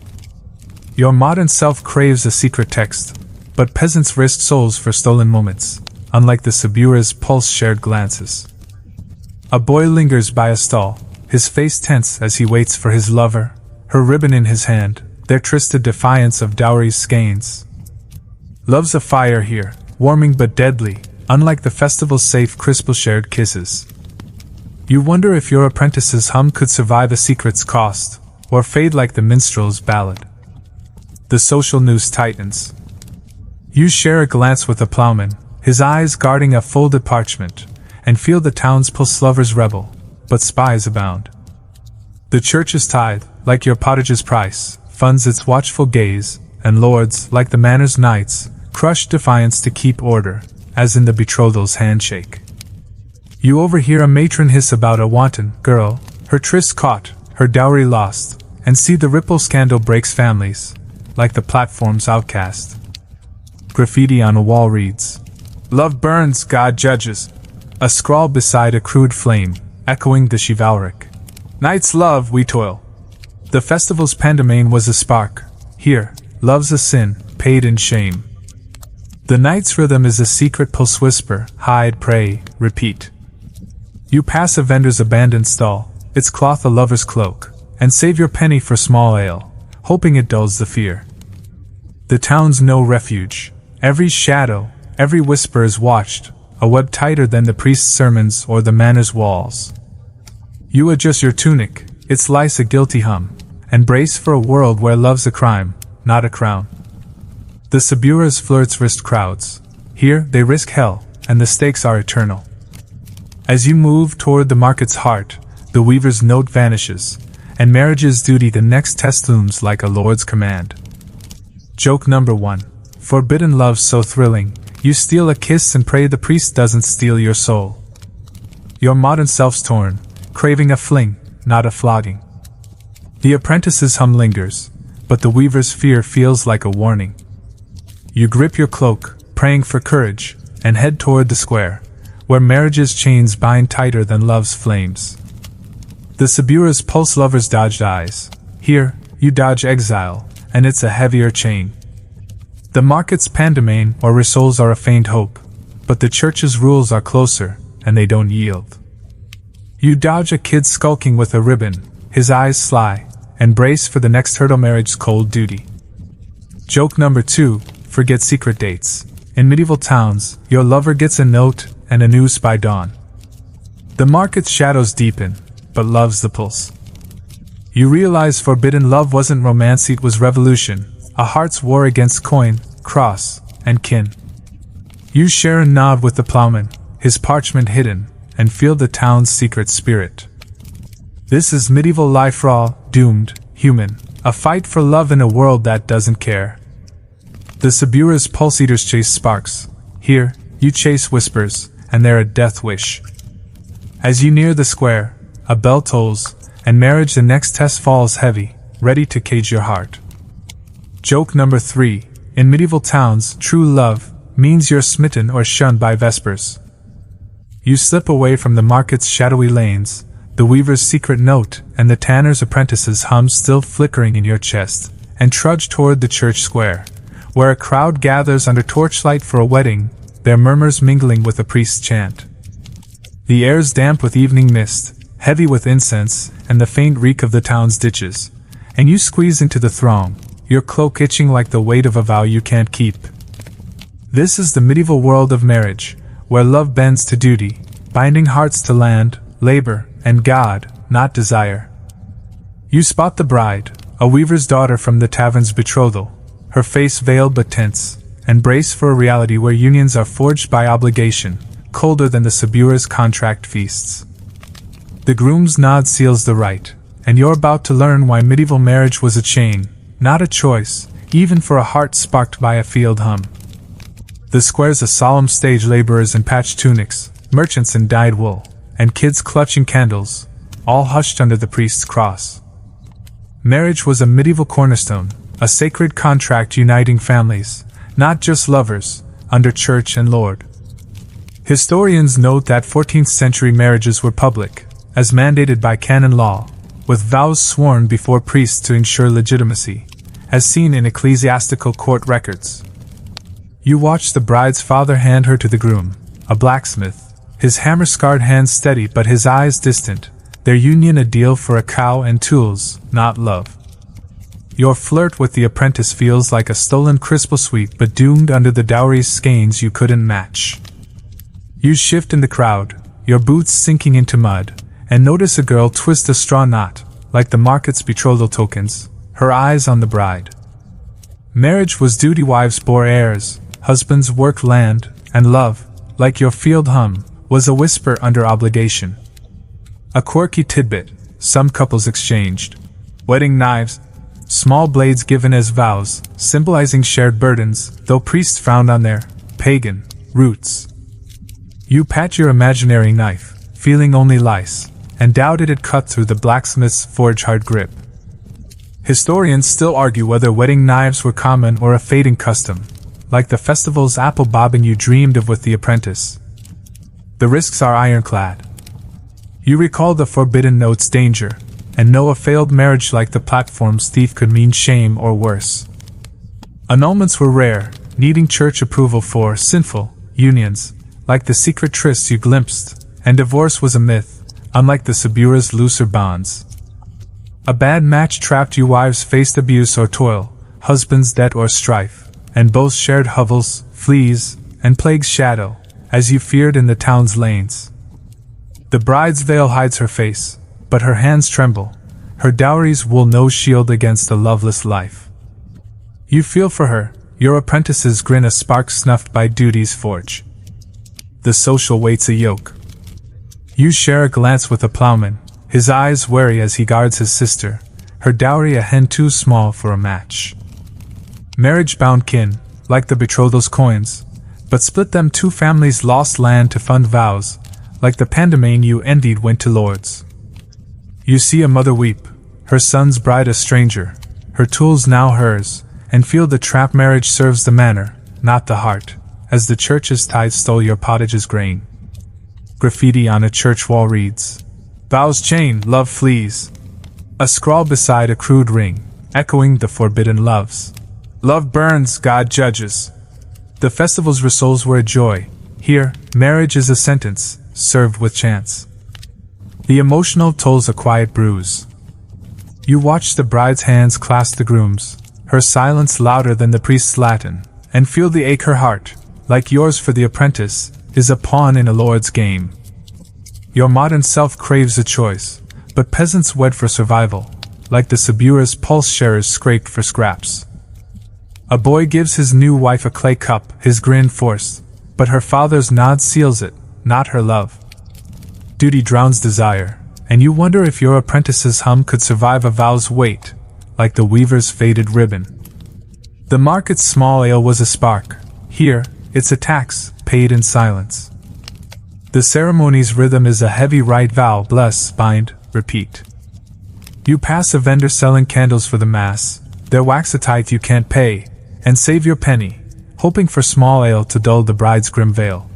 Your modern self craves a secret text, but peasants risked souls for stolen moments, unlike the Sabura's pulse-shared glances. A boy lingers by a stall, his face tense as he waits for his lover, her ribbon in his hand, their trysted defiance of dowry's skeins. Love's a fire here, warming but deadly, unlike the festival's safe crystal-shared kisses. You wonder if your apprentice's hum could survive a secret's cost, or fade like the minstrel's ballad. The social noose tightens. You share a glance with the plowman, his eyes guarding a folded parchment, and feel the town's pulse lovers rebel, but spies abound. The church's tithe, like your pottage's price, funds its watchful gaze, and lords, like the manor's knights, crush defiance to keep order, as in the betrothal's handshake. You overhear a matron hiss about a wanton girl, her tryst caught, her dowry lost, and see the ripple scandal breaks families, like the platform's outcast. Graffiti on a wall reads, "Love burns, God judges." A scrawl beside a crude flame, echoing the chivalric, "Knight's love, we toil." The festival's pandemane was a spark. Here, love's a sin, paid in shame. The night's rhythm is a secret pulse whisper, hide, pray, repeat. You pass a vendor's abandoned stall, its cloth a lover's cloak, and save your penny for small ale, hoping it dulls the fear. The town's no refuge. Every shadow, every whisper is watched, a web tighter than the priest's sermons or the manor's walls. You adjust your tunic, its lice a guilty hum, and brace for a world where love's a crime, not a crown. The Sabura's flirts risk crowds. Here, they risk hell, and the stakes are eternal. As you move toward the market's heart, the weaver's note vanishes, and marriage's duty the next test looms like a lord's command. Joke number 1. Forbidden love so thrilling, you steal a kiss and pray the priest doesn't steal your soul. Your modern self's torn, craving a fling, not a flogging. The apprentice's hum lingers, but the weaver's fear feels like a warning. You grip your cloak, praying for courage, and head toward the square, where marriage's chains bind tighter than love's flames. The Sabura's pulse lovers dodged eyes. Here, you dodge exile, and it's a heavier chain. The market's pandemane or rissoles are a faint hope, but the church's rules are closer, and they don't yield. You dodge a kid skulking with a ribbon, his eyes sly, and brace for the next hurdle, marriage's cold duty. Joke number 2, forget secret dates. In medieval towns, your lover gets a note and a noose by dawn. The market's shadows deepen, but love's the pulse. You realize forbidden love wasn't romance, it was revolution, a heart's war against coin, cross, and kin. You share a nod with the plowman, his parchment hidden, and feel the town's secret spirit. This is medieval life, raw, doomed, human, a fight for love in a world that doesn't care. The Sabura's pulse eaters chase sparks. Here, you chase whispers, and they're a death wish. As you near the square, a bell tolls, and marriage the next test falls heavy, ready to cage your heart. Joke number 3. In medieval towns, true love means you're smitten or shunned by vespers. You slip away from the market's shadowy lanes, the weaver's secret note and the tanner's apprentice's hum still flickering in your chest, and trudge toward the church square, where a crowd gathers under torchlight for a wedding, their murmurs mingling with a priest's chant. The air's damp with evening mist, heavy with incense and the faint reek of the town's ditches, and you squeeze into the throng, your cloak itching like the weight of a vow you can't keep. This is the medieval world of marriage, where love bends to duty, binding hearts to land, labor, and God, not desire. You spot the bride, a weaver's daughter from the tavern's betrothal, her face veiled but tense, and brace for a reality where unions are forged by obligation, colder than the Sabura's contract feasts. The groom's nod seals the rite, and you're about to learn why medieval marriage was a chain, not a choice, even for a heart sparked by a field hum. The square's a solemn stage, laborers in patched tunics, merchants in dyed wool, and kids clutching candles, all hushed under the priest's cross. Marriage was a medieval cornerstone, a sacred contract uniting families, not just lovers, under church and lord. Historians note that 14th century marriages were public, as mandated by canon law, with vows sworn before priests to ensure legitimacy, as seen in ecclesiastical court records. You watch the bride's father hand her to the groom, a blacksmith, his hammer-scarred hands steady but his eyes distant, their union a deal for a cow and tools, not love. Your flirt with the apprentice feels like a stolen crystal sweet but doomed under the dowry's skeins you couldn't match. You shift in the crowd, your boots sinking into mud, and notice a girl twist a straw knot, like the market's betrothal tokens, her eyes on the bride. Marriage was duty, wives bore heirs, husbands worked land, and love, like your field hum, was a whisper under obligation. A quirky tidbit, some couples exchanged wedding knives, small blades given as vows, symbolizing shared burdens, though priests frowned on their pagan roots. You pat your imaginary knife, feeling only lice, and doubted it cut through the blacksmith's forge-hard grip. Historians still argue whether wedding knives were common or a fading custom, like the festival's apple bobbing you dreamed of with the apprentice. The risks are ironclad. You recall the forbidden note's danger, and know a failed marriage like the platform's thief could mean shame or worse. Annulments were rare, needing church approval for sinful unions, like the secret trysts you glimpsed, and divorce was a myth, unlike the Sabura's looser bonds. A bad match trapped you, wives faced abuse or toil, husbands debt or strife, and both shared hovels, fleas, and plague's shadow, as you feared in the town's lanes. The bride's veil hides her face, but her hands tremble, her dowry's wool no shield against a loveless life. You feel for her, your apprentice's grin a spark snuffed by duty's forge. The social weight's a yoke. You share a glance with a plowman, his eyes wary as he guards his sister, her dowry a hen too small for a match. Marriage-bound kin, like the betrothal's coins, but split them two families lost land to fund vows, like the pandemane you envied went to lords. You see a mother weep, her son's bride a stranger, her tools now hers, and feel the trap marriage serves the manor, not the heart, as the church's tithe stole your pottage's grain. Graffiti on a church wall reads, "Vows chain, love flees." A scrawl beside a crude ring, echoing the forbidden loves. Love burns, God judges. The festival's rituals were a joy. Here, marriage is a sentence, served with chance. The emotional toll's a quiet bruise. You watch the bride's hands clasp the groom's, her silence louder than the priest's Latin, and feel the ache her heart, like yours for the apprentice, is a pawn in a lord's game. Your modern self craves a choice, but peasants wed for survival, like the Sabura's pulse sharers scraped for scraps. A boy gives his new wife a clay cup, his grin forced, but her father's nod seals it, not her love. Duty drowns desire, and you wonder if your apprentice's hum could survive a vow's weight, like the weaver's faded ribbon. The market's small ale was a spark. Here, it's a tax, paid in silence. The ceremony's rhythm is a heavy rite vow, bless, bind, repeat. You pass a vendor selling candles for the mass, their wax a tithe you can't pay, and save your penny, hoping for small ale to dull the bride's grim veil.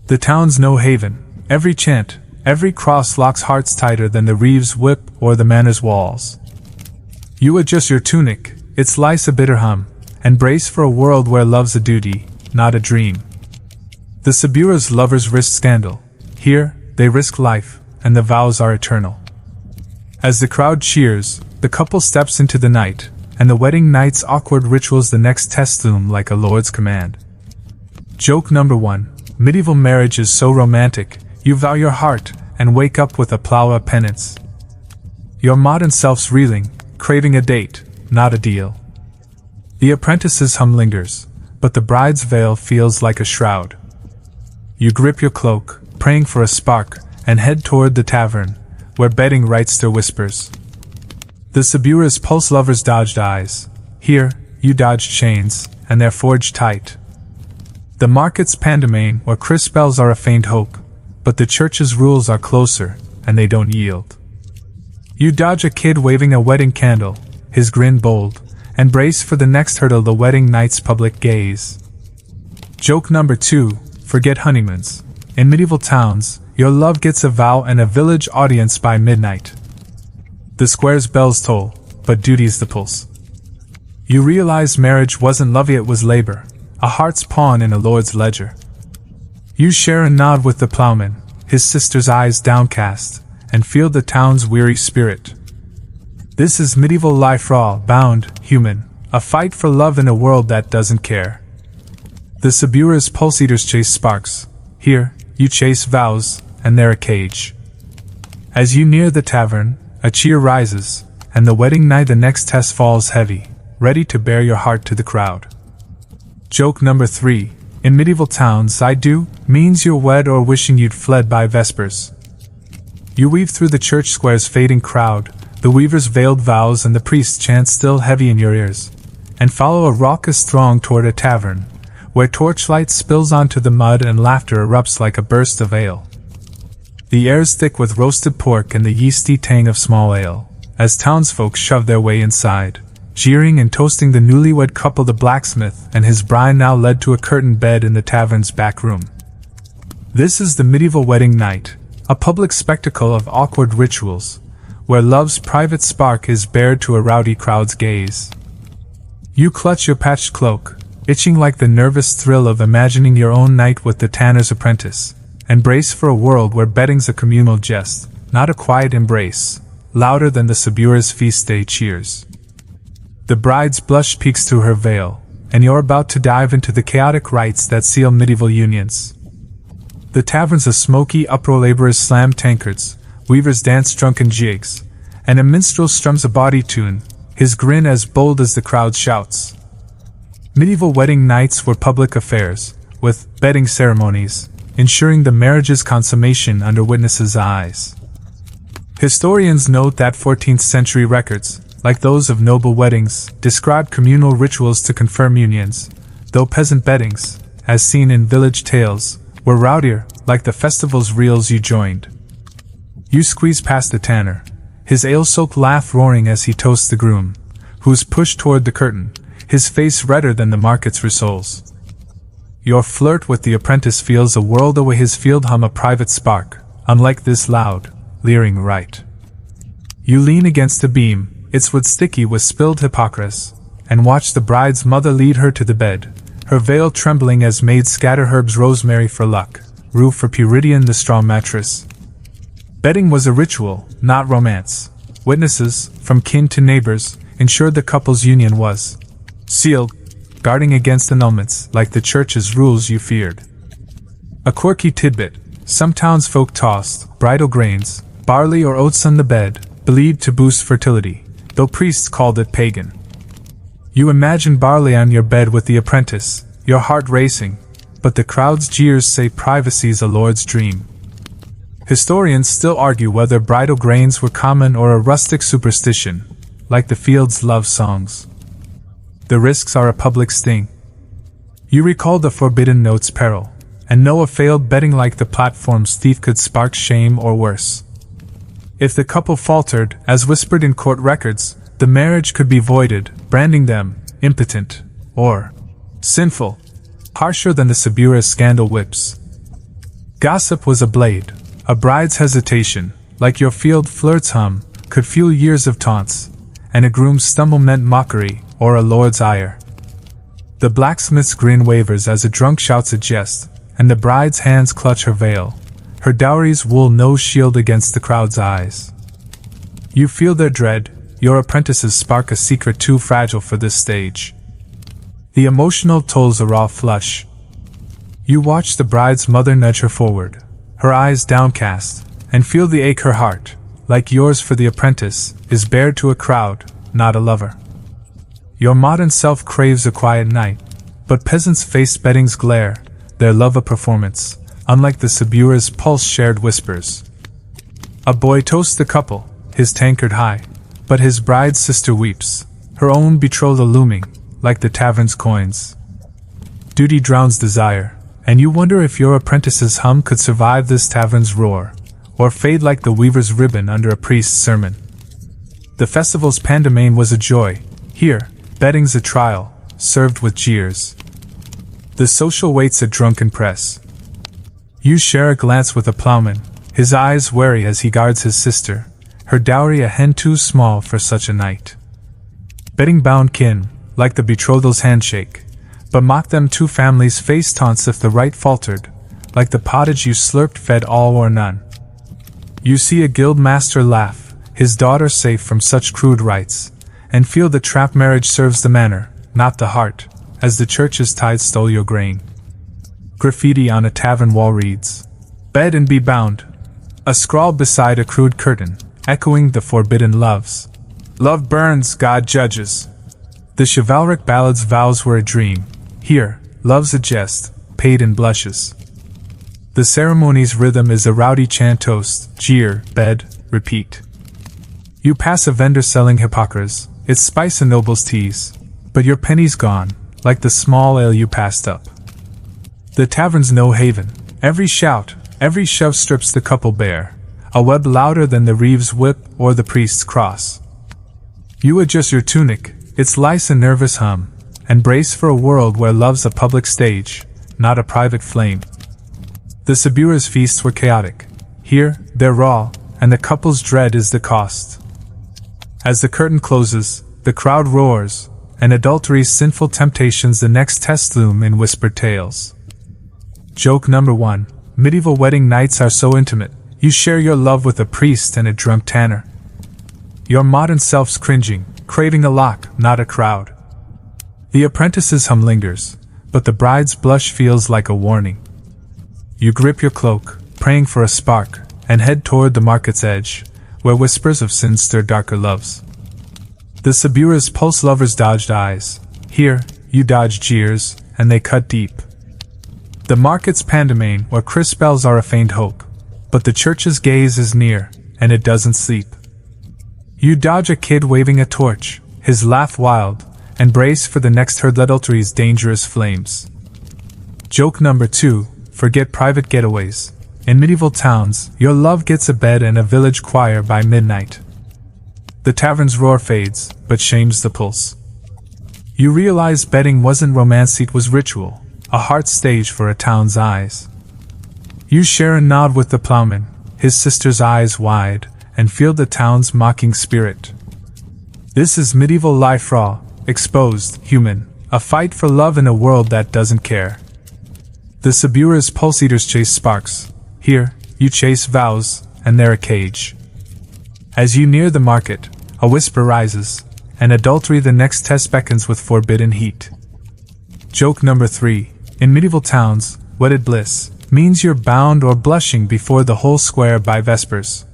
The town's no haven, every chant, every cross locks hearts tighter than the reeve's whip or the manor's walls. You adjust your tunic, its lice a bitter hum, and brace for a world where love's a duty, not a dream. The Sabura's lovers risk scandal. Here, they risk life, and the vows are eternal. As the crowd cheers, the couple steps into the night, and the wedding night's awkward rituals the next test loom like a lord's command. Joke number 1. Medieval marriage is so romantic, you vow your heart, and wake up with a plow of penance. Your modern self's reeling, craving a date, not a deal. The apprentice's hum lingers, but the bride's veil feels like a shroud. You grip your cloak, praying for a spark, and head toward the tavern, where betting rites still whispers. The Sabura's pulse lovers dodged eyes. Here, you dodged chains, and they're forged tight. The market's pandemane or crisp bells are a faint hope, but the church's rules are closer, and they don't yield. You dodge a kid waving a wedding candle, his grin bold, and brace for the next hurdle, the wedding night's public gaze. Joke number 2. Forget honeymoons. In medieval towns, your love gets a vow and a village audience by midnight. The square's bells toll, but duty's the pulse. You realize marriage wasn't love, it was labor, a heart's pawn in a lord's ledger. You share a nod with the plowman, his sister's eyes downcast, and feel the town's weary spirit. This is medieval life, raw, bound, human, a fight for love in a world that doesn't care. The Sabura's pulse eaters chase sparks. Here, you chase vows, and they're a cage. As you near the tavern, a cheer rises, and the wedding night, the next test falls heavy, ready to bear your heart to the crowd. Joke number 3. In medieval towns, I do means you're wed or wishing you'd fled by vespers. You weave through the church square's fading crowd, the weaver's veiled vows and the priest's chant still heavy in your ears, and follow a raucous throng toward a tavern, where torchlight spills onto the mud and laughter erupts like a burst of ale. The air's thick with roasted pork and the yeasty tang of small ale, as townsfolk shove their way inside, jeering and toasting the newlywed couple. The blacksmith and his bride now led to a curtained bed in the tavern's back room. This is the medieval wedding night, a public spectacle of awkward rituals, where love's private spark is bared to a rowdy crowd's gaze. You clutch your patched cloak, itching like the nervous thrill of imagining your own night with the tanner's apprentice, and brace for a world where betting's a communal jest, not a quiet embrace, louder than the Sabura's feast day cheers. The bride's blush peeks through her veil, and you're about to dive into the chaotic rites that seal medieval unions. The tavern's a smoky uproar, laborers slam tankards, weavers dance drunken jigs, and a minstrel strums a bawdy tune, his grin as bold as the crowd shouts. Medieval wedding nights were public affairs, with bedding ceremonies, ensuring the marriage's consummation under witnesses' eyes. Historians note that 14th century records, like those of noble weddings, described communal rituals to confirm unions, though peasant beddings, as seen in village tales, were rowdier, like the festival's reels you joined. You squeeze past the tanner, his ale-soaked laugh roaring as he toasts the groom, who's pushed toward the curtain, his face redder than the market's rissoles. Your flirt with the apprentice feels a world away, his field hum a private spark, unlike this loud, leering rite. You lean against a beam, its wood sticky with spilled hippocras, and watch the bride's mother lead her to the bed, her veil trembling as maids scatter herbs, rosemary for luck, rue for Puridian, the straw mattress. Bedding was a ritual, not romance. Witnesses, from kin to neighbors, ensured the couple's union was sealed, guarding against annulments like the church's rules you feared. A quirky tidbit, some townsfolk tossed bridal grains, barley or oats on the bed, believed to boost fertility, though priests called it pagan. You imagine barley on your bed with the apprentice, your heart racing, but the crowd's jeers say privacy's a lord's dream. Historians still argue whether bridal grains were common or a rustic superstition, like the field's love songs. The risks are a public sting. You recall the forbidden note's peril, and know a failed betting like the platform's thief could spark shame or worse. If the couple faltered, as whispered in court records, the marriage could be voided, branding them impotent or sinful, harsher than the Sabura's scandal whips. Gossip was a blade. A bride's hesitation, like your field flirt's hum, could fuel years of taunts, and a groom's stumble meant mockery or a lord's ire. The blacksmith's grin wavers as a drunk shouts a jest, and the bride's hands clutch her veil, her dowry's wool no shield against the crowd's eyes. You feel their dread, your apprentices spark a secret too fragile for this stage. The emotional toll's a raw flush. You watch the bride's mother nudge her forward, her eyes downcast, and feel the ache her heart, like yours for the apprentice, is bared to a crowd, not a lover. Your modern self craves a quiet night, but peasants face bedding's glare, their love a performance, unlike the Sabura's pulse-shared whispers. A boy toasts the couple, his tankard high, but his bride's sister weeps, her own betrothal looming, like the tavern's coins. Duty drowns desire, and you wonder if your apprentice's hum could survive this tavern's roar, or fade like the weaver's ribbon under a priest's sermon. The festival's pantomime was a joy. Here, betting's a trial, served with jeers. The social wait's a drunken press. You share a glance with a plowman, his eyes wary as he guards his sister, her dowry a hen too small for such a night. Betting-bound kin, like the betrothal's handshake, but mock them two families' face taunts if the right faltered, like the pottage you slurped fed all or none. You see a guild master laugh, his daughter safe from such crude rites, and feel the trap marriage serves the manner, not the heart, as the church's tithe stole your grain. Graffiti on a tavern wall reads, "Bed and be bound." A scrawl beside a crude curtain, echoing the forbidden loves. Love burns, God judges. The chivalric ballad's vows were a dream. Here, love's a jest, paid in blushes. The ceremony's rhythm is a rowdy chant toast, jeer, bed, repeat. You pass a vendor selling hypocras, its spice a noble's tease, but your penny's gone, like the small ale you passed up. The tavern's no haven. Every shout, every shove strips the couple bare, a web louder than the reeve's whip or the priest's cross. You adjust your tunic, its lice a nervous hum, and brace for a world where love's a public stage, not a private flame. The Sabura's feasts were chaotic. Here, they're raw, and the couple's dread is the cost. As the curtain closes, the crowd roars, and adultery's sinful temptations the next test loom in whispered tales. Joke number 1. Medieval wedding nights are so intimate, you share your love with a priest and a drunk tanner. Your modern self's cringing, craving a lock, not a crowd. The apprentice's hum lingers, but the bride's blush feels like a warning. You grip your cloak, praying for a spark, and head toward the market's edge, where whispers of sin stir darker loves. The Sabura's pulse lovers dodged eyes. Here, you dodge jeers, and they cut deep. The market's pandemane where crisp bells are a faint hope, but the church's gaze is near, and it doesn't sleep. You dodge a kid waving a torch, his laugh wild, and brace for the next herd adultery's dangerous flames. Joke number 2. Forget private getaways. In medieval towns, your love gets a bed and a village choir by midnight. The tavern's roar fades, but shames the pulse. You realize bedding wasn't romance, it was ritual, a heart stage for a town's eyes. You share a nod with the plowman, his sister's eyes wide, and feel the town's mocking spirit. This is medieval life raw, exposed, human, a fight for love in a world that doesn't care. The Sabura's pulse eaters chase sparks. Here, you chase vows, and they're a cage. As you near the market, a whisper rises, and adultery the next test beckons with forbidden heat. Joke number 3. In medieval towns, wedded bliss means you're bound or blushing before the whole square by vespers.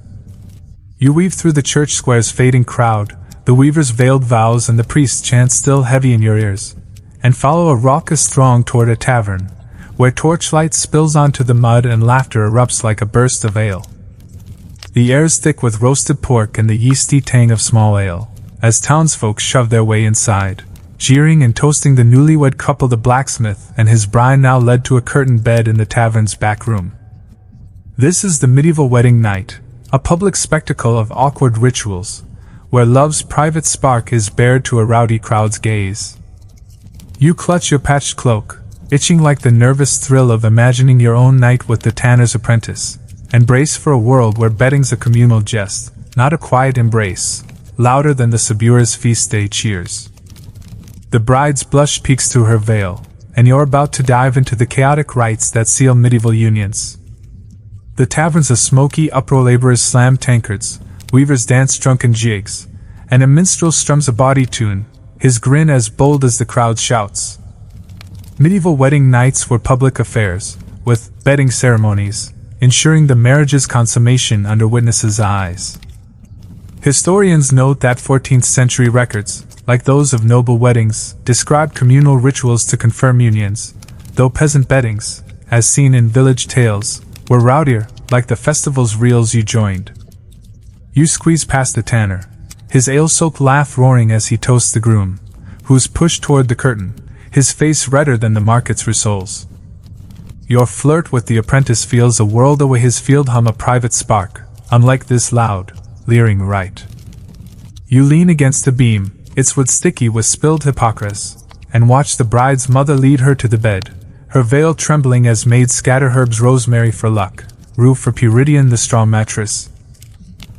You weave through the church square's fading crowd, the weaver's veiled vows and the priest's chant still heavy in your ears, and follow a raucous throng toward a tavern, where torchlight spills onto the mud and laughter erupts like a burst of ale. The air's thick with roasted pork and the yeasty tang of small ale, as townsfolk shove their way inside, jeering and toasting the newlywed couple. The blacksmith and his bride now led to a curtained bed in the tavern's back room. This is the medieval wedding night, a public spectacle of awkward rituals, where love's private spark is bared to a rowdy crowd's gaze. You clutch your patched cloak, itching like the nervous thrill of imagining your own night with the tanner's apprentice, and brace for a world where bedding's a communal jest, not a quiet embrace, louder than the Sabura's feast day cheers. The bride's blush peeks through her veil, and you're about to dive into the chaotic rites that seal medieval unions. The tavern's a smoky uproar, laborers slam tankards, weavers dance drunken jigs, and a minstrel strums a bawdy tune, his grin as bold as the crowd shouts. Medieval wedding nights were public affairs, with bedding ceremonies, ensuring the marriage's consummation under witnesses' eyes. Historians note that 14th century records, like those of noble weddings, described communal rituals to confirm unions, though peasant beddings, as seen in village tales, were rowdier, like the festival's reels you joined. You squeeze past the tanner, his ale-soaked laugh roaring as he toasts the groom, who's pushed toward the curtain, his face redder than the market's rissoles. Your flirt with the apprentice feels a world away, his field hum a private spark, unlike this loud, leering rite. You lean against a beam, its wood sticky with spilled hypocras, and watch the bride's mother lead her to the bed, her veil trembling as maids scatter herbs, rosemary for luck, rue for purity, the straw mattress.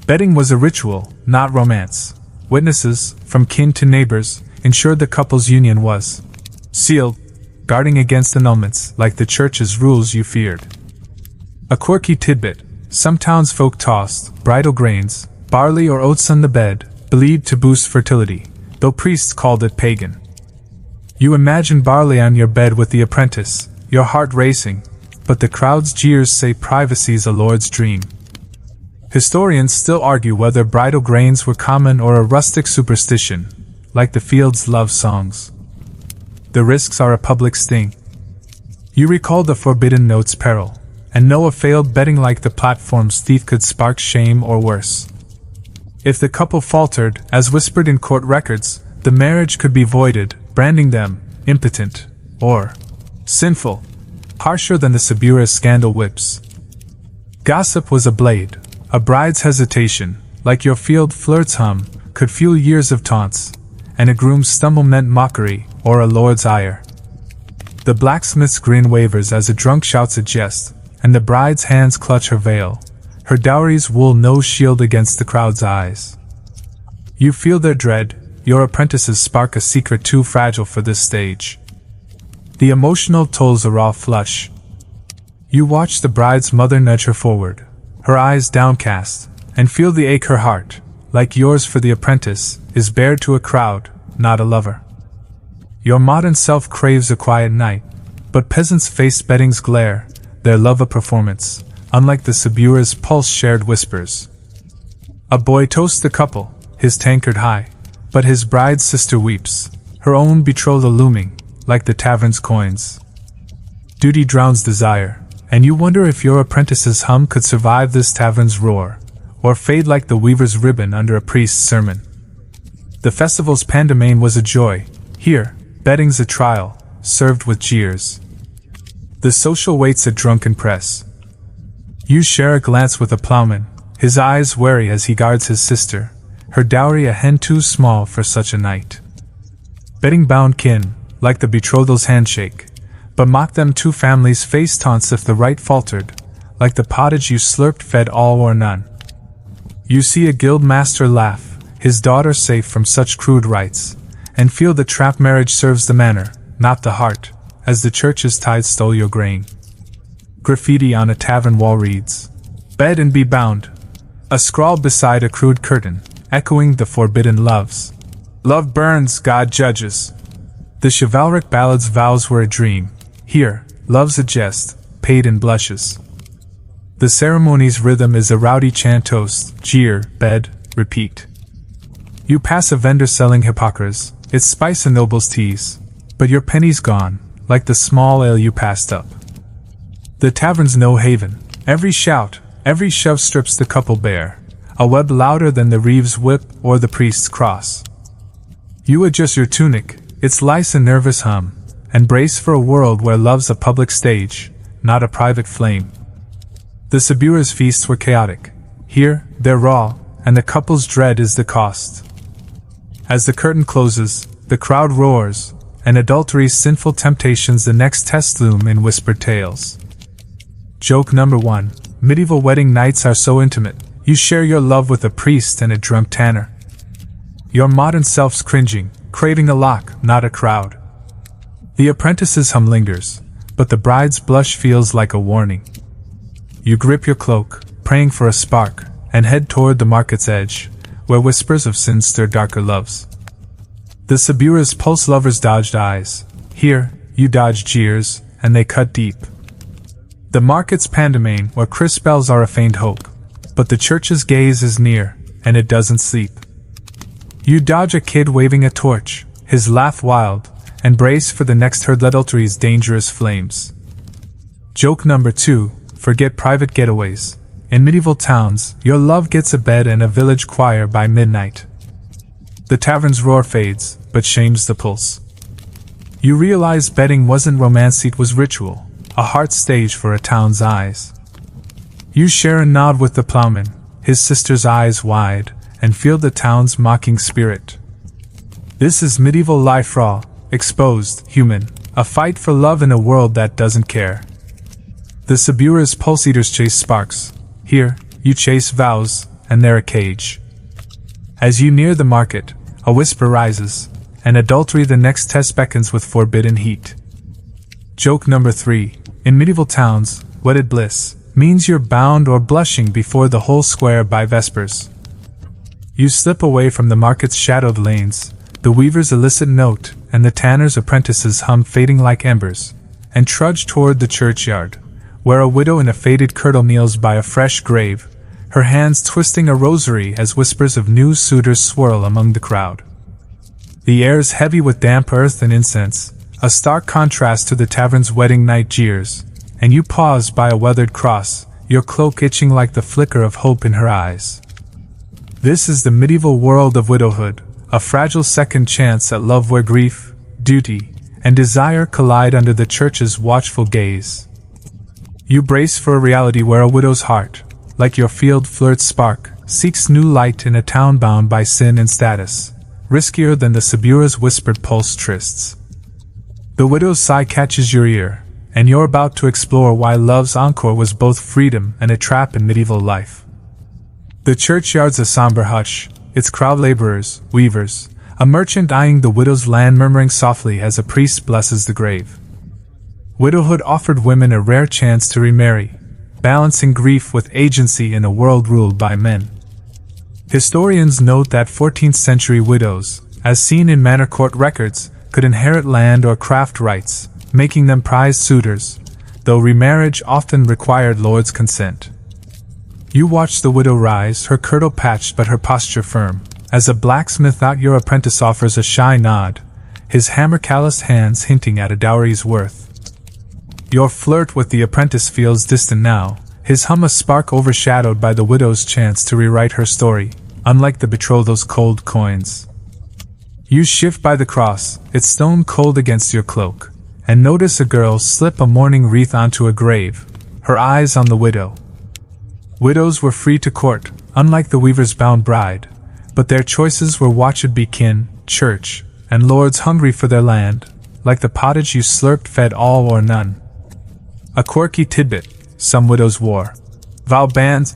Bedding was a ritual, not romance. Witnesses, from kin to neighbors, ensured the couple's union was sealed, guarding against annulments like the church's rules you feared. A quirky tidbit: some townsfolk tossed bridal grains, barley or oats on the bed, believed to boost fertility, though priests called it pagan. You imagine barley on your bed with the apprentice, your heart racing, but the crowd's jeers say privacy's a lord's dream. Historians still argue whether bridal grains were common or a rustic superstition, like the field's love songs. The risks are a public sting. You recall the forbidden note's peril, and know a failed betting like the platform's thief could spark shame or worse. If the couple faltered, as whispered in court records, the marriage could be voided, branding them impotent or sinful, harsher than the Sabura's scandal whips. Gossip was a blade. A bride's hesitation, like your field flirt's hum, could fuel years of taunts, and a groom's stumble meant mockery or a lord's ire. The blacksmith's grin wavers as a drunk shouts a jest, and the bride's hands clutch her veil, her dowry's wool no shield against the crowd's eyes. You feel their dread, your apprentices spark a secret too fragile for this stage. The emotional toll's a raw flush. You watch the bride's mother nudge her forward, her eyes downcast, and feel the ache her heart, like yours for the apprentice, is bared to a crowd, not a lover. Your modern self craves a quiet night, but peasants face betting's glare, their love a performance, unlike the Sabura's pulse-shared whispers. A boy toasts the couple, his tankard high, but his bride's sister weeps, her own betrothal looming, like the tavern's coins. Duty drowns desire, and you wonder if your apprentice's hum could survive this tavern's roar, or fade like the weaver's ribbon under a priest's sermon. The festival's pandemane was a joy. Here, betting's a trial, served with jeers. The social wait's a drunken press. You share a glance with a plowman, his eyes wary as he guards his sister, her dowry a hen too small for such a night. Betting bound kin, like the betrothal's handshake, but mock them two families face taunts if the right faltered, like the pottage you slurped fed all or none. You see a guild master laugh, his daughter safe from such crude rites, and feel the trap marriage serves the manner, not the heart, as the church's tithe stole your grain. Graffiti on a tavern wall reads, "Bed and be bound." A scrawl beside a crude curtain, echoing the forbidden loves. Love burns, God judges. The chivalric ballad's vows were a dream. Here, love's a jest, paid in blushes. The ceremony's rhythm is a rowdy chant toast, jeer, bed, repeat. You pass a vendor selling hypocras, its spice a noble's tease, but your penny's gone, like the small ale you passed up. The tavern's no haven. Every shout, every shove strips the couple bare, a web louder than the reeve's whip or the priest's cross. You adjust your tunic, its lice a nervous hum, and brace for a world where love's a public stage, not a private flame. The Sabura's feasts were chaotic. Here, they're raw, and the couple's dread is the cost. As the curtain closes, the crowd roars, and adultery's sinful temptations the next test loom in whispered tales. Joke number 1. Medieval wedding nights are so intimate, you share your love with a priest and a drunk tanner. Your modern self's cringing, craving a lock, not a crowd. The apprentice's hum lingers, but the bride's blush feels like a warning. You grip your cloak, praying for a spark, and head toward the market's edge, where whispers of sin stir darker loves. The Sabura's pulse lovers dodged eyes. Here, you dodge jeers, and they cut deep. The market's pandemane, where crisp bells are a faint hope, but the church's gaze is near, and it doesn't sleep. You dodge a kid waving a torch, his laugh wild, and brace for the next herd adultery's dangerous flames. Joke number 2. Forget private getaways. In medieval towns, your love gets a bed and a village choir by midnight. The tavern's roar fades, but shames the pulse. You realize betting wasn't romance, it was ritual, a heart stage for a town's eyes. You share a nod with the plowman, his sister's eyes wide, and feel the town's mocking spirit. This is medieval life raw, exposed, human, a fight for love in a world that doesn't care. The Sabura's pulse eaters chase sparks. Here, you chase vows, and they're a cage. As you near the market, a whisper rises, and adultery the next test beckons with forbidden heat. Joke number 3. In medieval towns, wedded bliss means you're bound or blushing before the whole square by vespers. You slip away from the market's shadowed lanes, the weaver's illicit note, and the tanner's apprentices hum fading like embers, and trudge toward the churchyard, where a widow in a faded kirtle kneels by a fresh grave, her hands twisting a rosary as whispers of new suitors swirl among the crowd. The air's heavy with damp earth and incense, a stark contrast to the tavern's wedding night jeers, and you pause by a weathered cross, your cloak itching like the flicker of hope in her eyes. This is the medieval world of widowhood, a fragile second chance at love where grief, duty, and desire collide under the church's watchful gaze. You brace for a reality where a widow's heart, like your field flirt's spark, seeks new light in a town bound by sin and status, riskier than the Sabura's whispered pulse trysts. The widow's sigh catches your ear, and you're about to explore why love's encore was both freedom and a trap in medieval life. The churchyard's a somber hush, its crowd laborers, weavers, a merchant eyeing the widow's land murmuring softly as a priest blesses the grave. Widowhood offered women a rare chance to remarry, balancing grief with agency in a world ruled by men. Historians note that 14th century widows, as seen in manor court records, could inherit land or craft rights, making them prized suitors, though remarriage often required lord's consent. You watch the widow rise, her kirtle patched but her posture firm, as a blacksmith out your apprentice offers a shy nod, his hammer-calloused hands hinting at a dowry's worth. Your flirt with the apprentice feels distant now, his hum a spark overshadowed by the widow's chance to rewrite her story, unlike the betrothal's cold coins. You shift by the cross, its stone cold against your cloak, and notice a girl slip a mourning wreath onto a grave, her eyes on the widow. Widows were free to court, unlike the weaver's bound bride, but their choices were watched by kin, church, and lords hungry for their land, like the pottage you slurped fed all or none. A quirky tidbit, some widows wore vow bands,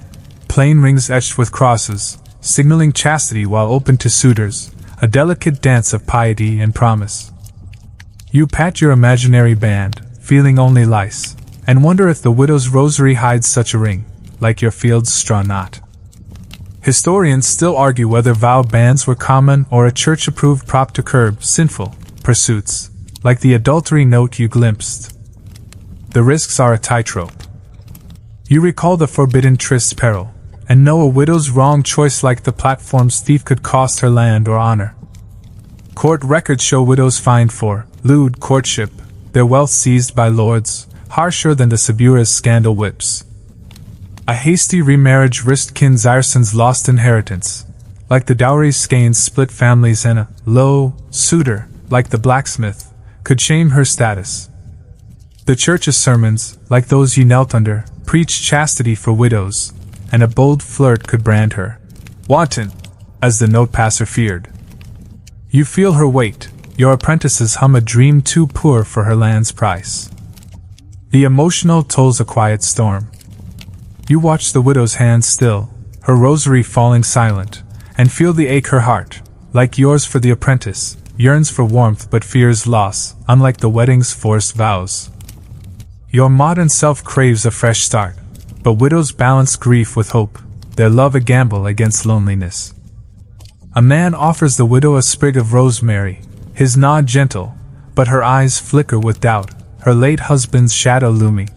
plain rings etched with crosses, signaling chastity while open to suitors, a delicate dance of piety and promise. You pat your imaginary band, feeling only lice, and wonder if the widow's rosary hides such a ring, like your field's straw knot. Historians still argue whether vow bands were common or a church-approved prop to curb sinful pursuits, like the adultery note you glimpsed. The risks are a tightrope. You recall the forbidden trist's peril, and know a widow's wrong choice like the platform's thief could cost her land or honor. Court records show widows fined for lewd courtship, their wealth seized by lords, harsher than the Sabura's scandal whips. A hasty remarriage risked kin Zyrson's lost inheritance, like the dowry's skeins split families, and a low suitor, like the blacksmith, could shame her status. The church's sermons, like those you knelt under, preached chastity for widows, and a bold flirt could brand her wanton, as the note-passer feared. You feel her weight, your apprentices hum a dream too poor for her land's price. The emotional tolls a quiet storm. You watch the widow's hand still, her rosary falling silent, and feel the ache her heart, like yours for the apprentice, yearns for warmth but fears loss, unlike the wedding's forced vows. Your modern self craves a fresh start, but widows balance grief with hope, their love a gamble against loneliness. A man offers the widow a sprig of rosemary, his nod gentle, but her eyes flicker with doubt, her late husband's shadow looming.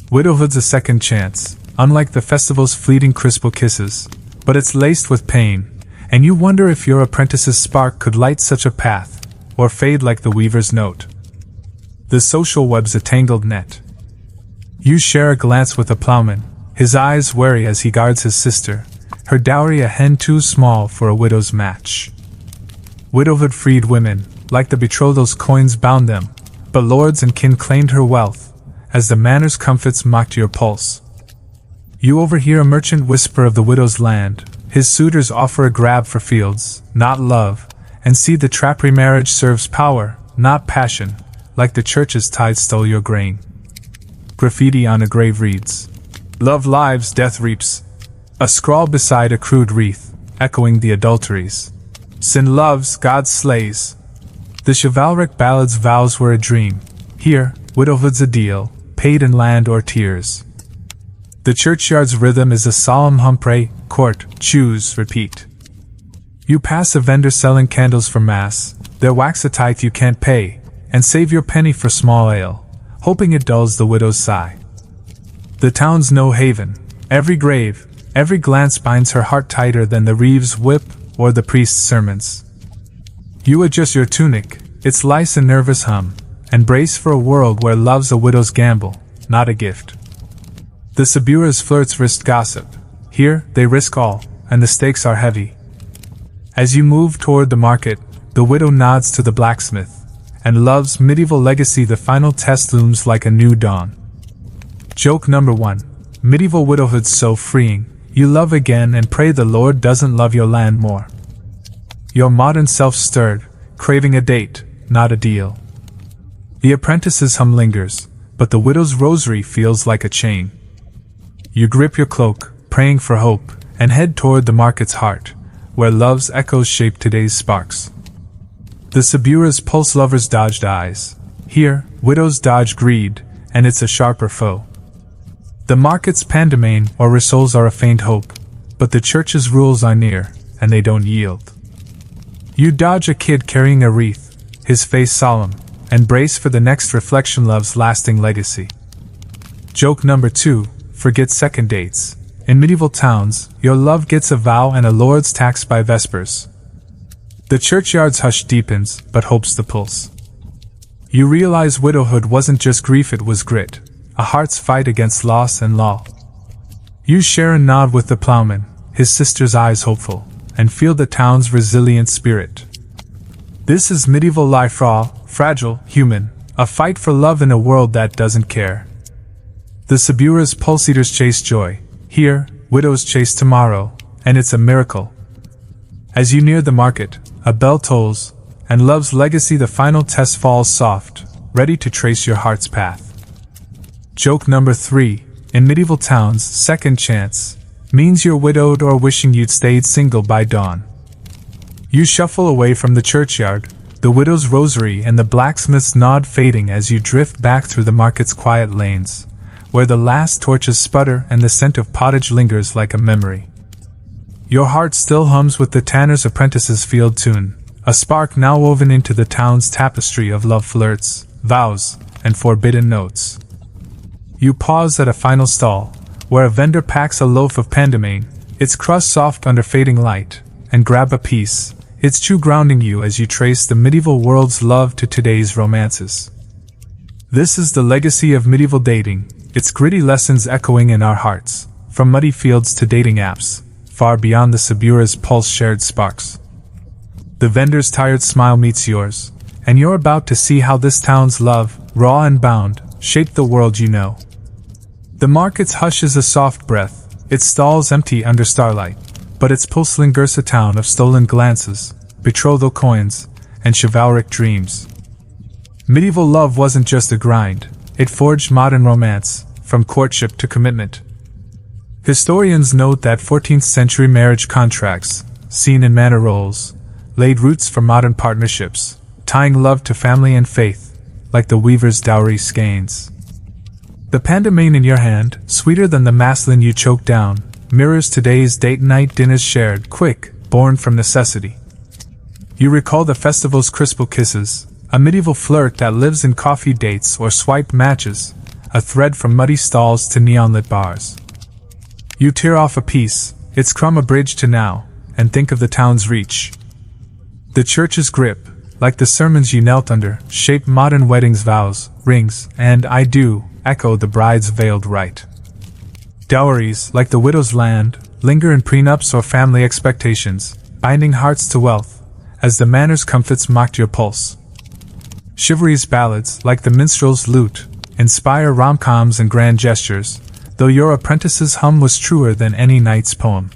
Widowhood's a second chance, unlike the festival's fleeting crystal kisses, but it's laced with pain, and you wonder if your apprentice's spark could light such a path, or fade like the weaver's note. The social web's a tangled net. You share a glance with a plowman, his eyes wary as he guards his sister, her dowry a hen too small for a widow's match. Widowhood freed women, like the betrothal's coins bound them, but lords and kin claimed her wealth, as the manor's comforts mocked your pulse. You overhear a merchant whisper of the widow's land, his suitors offer a grab for fields, not love, and see the trap remarriage serves power, not passion, like the church's tithe stole your grain. Graffiti on a grave reads, "Love lives, death reaps," a scrawl beside a crude wreath, echoing the adulteries. Sin loves, God slays. The chivalric ballad's vows were a dream. Here, widowhood's a deal, paid in land or tears. The churchyard's rhythm is a solemn hum, pray, court, choose, repeat. You pass a vendor selling candles for mass, they'll wax a tithe you can't pay, and save your penny for small ale, hoping it dulls the widow's sigh. The town's no haven, every grave, every glance binds her heart tighter than the reeve's whip or the priest's sermons. You adjust your tunic, its lice and nervous hum, and brace for a world where love's a widow's gamble, not a gift. The Sabura's flirts risk gossip. Here, they risk all, and the stakes are heavy. As you move toward the market, the widow nods to the blacksmith, and love's medieval legacy, the final test, looms like a new dawn. Joke number 1. Medieval widowhood's so freeing, you love again and pray the Lord doesn't love your land more. Your modern self stirred, craving a date, not a deal. The apprentice's hum lingers, but the widow's rosary feels like a chain. You grip your cloak, praying for hope, and head toward the market's heart, where love's echoes shape today's sparks. The Sabura's pulse lovers dodged eyes. Here, widows dodge greed, and it's a sharper foe. The market's pandemane or rissoles are a faint hope, but the church's rules are near, and they don't yield. You dodge a kid carrying a wreath, his face solemn, and brace for the next reflection, love's lasting legacy. Joke number 2. Forget second dates. In medieval towns, your love gets a vow and a lord's tax by vespers. The churchyard's hush deepens, but hope's the pulse. You realize widowhood wasn't just grief, it was grit, a heart's fight against loss and law. You share a nod with the plowman, his sister's eyes hopeful, and feel the town's resilient spirit. This is medieval life, raw, fragile, human, a fight for love in a world that doesn't care. The Sabura's pulse eaters chase joy. Here, widows chase tomorrow, and it's a miracle. As you near the market, a bell tolls, and love's legacy, the final test, falls soft, ready to trace your heart's path. Joke number 3. In medieval towns, second chance means you're widowed or wishing you'd stayed single by dawn. You shuffle away from the churchyard, the widow's rosary and the blacksmith's nod fading as you drift back through the market's quiet lanes, where the last torches sputter and the scent of pottage lingers like a memory. Your heart still hums with the tanner's apprentice's field tune, a spark now woven into the town's tapestry of love flirts, vows, and forbidden notes. You pause at a final stall, where a vendor packs a loaf of pandemane, its crust soft under fading light, and grab a piece, its chew grounding you as you trace the medieval world's love to today's romances. This is the legacy of medieval dating, its gritty lessons echoing in our hearts, from muddy fields to dating apps, far beyond the Sabura's pulse shared sparks. The vendor's tired smile meets yours, and you're about to see how this town's love, raw and bound, shaped the world you know. The market's hush is a soft breath, its stalls empty under starlight, but its pulse lingers, a town of stolen glances, betrothal coins, and chivalric dreams. Medieval love wasn't just a grind, it forged modern romance, from courtship to commitment. Historians note that 14th century marriage contracts, seen in manor rolls, laid roots for modern partnerships, tying love to family and faith, like the weaver's dowry skeins. The pandemane in your hand, sweeter than the maslin you choke down, mirrors today's date night dinners shared, quick, born from necessity. You recall the festival's crispal kisses, a medieval flirt that lives in coffee dates or swiped matches, a thread from muddy stalls to neon-lit bars. You tear off a piece, its crumb a bridge to now, and think of the town's reach. The church's grip, like the sermons you knelt under, shape modern weddings' vows, rings, and I do, echo the bride's veiled rite. Dowries, like the widow's land, linger in prenups or family expectations, binding hearts to wealth, as the manor's comforts mocked your pulse. Chivalry's ballads, like the minstrel's lute, inspire rom-coms and grand gestures, though your apprentice's hum was truer than any knight's poem.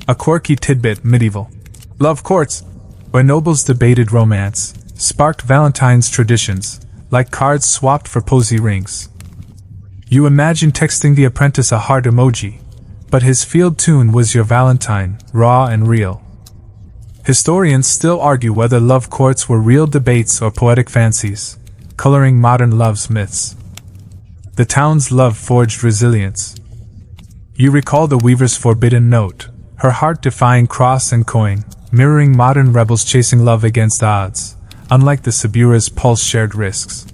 A quirky tidbit, medieval love courts, where nobles debated romance, sparked Valentine's traditions, like cards swapped for posy rings. You imagine texting the apprentice a heart emoji, but his field tune was your Valentine, raw and real. Historians still argue whether love courts were real debates or poetic fancies, coloring modern love's myths. The town's love forged resilience. You recall the weaver's forbidden note, her heart-defying cross and coin, mirroring modern rebels chasing love against odds, unlike the Sabura's pulse-shared risks.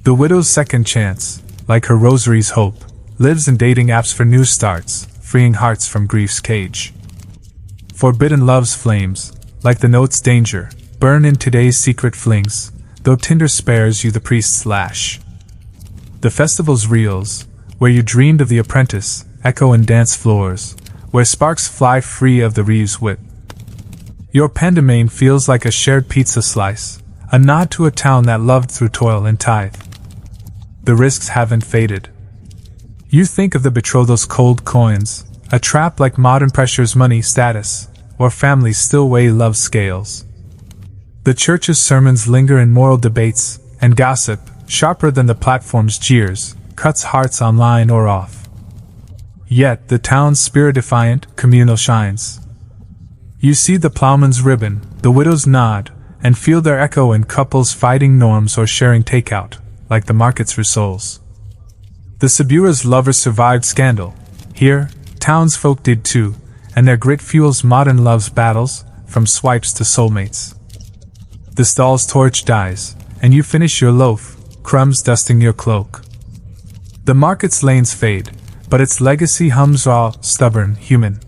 The widow's second chance, like her rosary's hope, lives in dating apps for new starts, freeing hearts from grief's cage. Forbidden love's flames, like the note's danger, burn in today's secret flings, though Tinder spares you the priest's lash. The festival's reels, where you dreamed of the apprentice, echo in dance floors, where sparks fly free of the reeve's whip. Your pandemane feels like a shared pizza slice, a nod to a town that loved through toil and tithe. The risks haven't faded. You think of the betrothal's cold coins, a trap like modern pressure's money status, or families still weigh love's scales. The church's sermons linger in moral debates, and gossip, sharper than the platform's jeers, cuts hearts online or off. Yet the town's spirit-defiant, communal shines. You see the plowman's ribbon, the widow's nod, and feel their echo in couples fighting norms or sharing takeout, like the market's rissoles. The Sabura's lovers survived scandal. Here, townsfolk did too, and their grit fuels modern love's battles, from swipes to soulmates. The stall's torch dies, and you finish your loaf, crumbs dusting your cloak. The market's lanes fade, but its legacy hums raw, stubborn, human.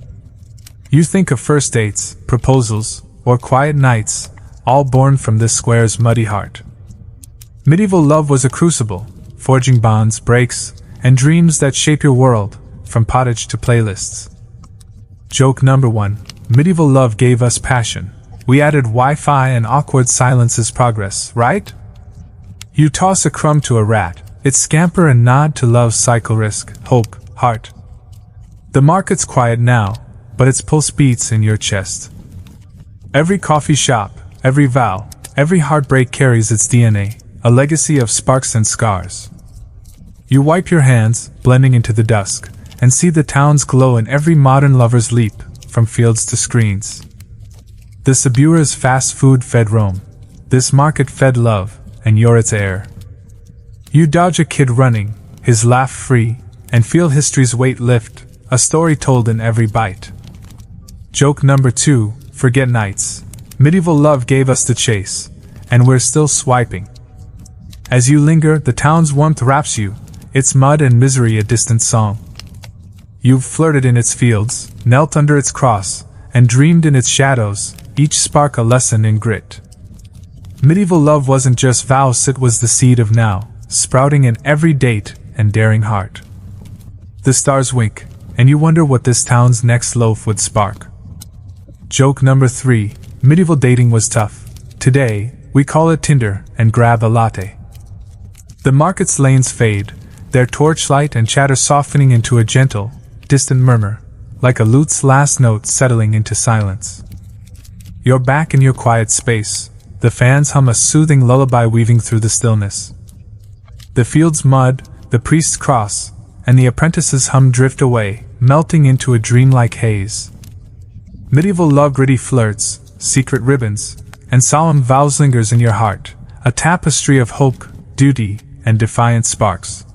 You think of first dates, proposals, or quiet nights, all born from this square's muddy heart. Medieval love was a crucible, forging bonds, breaks, and dreams that shape your world, from pottage to playlists. Joke number 1. Medieval love gave us passion. We added Wi-Fi and awkward silence as progress, right? You toss a crumb to a rat, it scamper and nod to love's cycle risk, hope, heart. The market's quiet now, but its pulse beats in your chest. Every coffee shop, every vow, every heartbreak carries its DNA, a legacy of sparks and scars. You wipe your hands, blending into the dusk, and see the town's glow in every modern lover's leap, from fields to screens. The Sabura's fast food fed Rome. This market fed love, and you're its heir. You dodge a kid running, his laugh free, and feel history's weight lift, a story told in every bite. Joke number 2, forget nights. Medieval love gave us the chase, and we're still swiping. As you linger, the town's warmth wraps you, its mud and misery a distant song. You've flirted in its fields, knelt under its cross, and dreamed in its shadows, each spark a lesson in grit. Medieval love wasn't just vows, it was the seed of now, sprouting in every date and daring heart. The stars wink, and you wonder what this town's next loaf would spark. Joke number 3, medieval dating was tough. Today, we call it Tinder and grab a latte. The market's lanes fade, their torchlight and chatter softening into a gentle, distant murmur, like a lute's last note settling into silence. You're back in your quiet space, the fans hum a soothing lullaby weaving through the stillness. The field's mud, the priest's cross, and the apprentice's hum drift away, melting into a dreamlike haze. Medieval love gritty flirts, secret ribbons, and solemn vows lingers in your heart, a tapestry of hope, duty, and defiant sparks.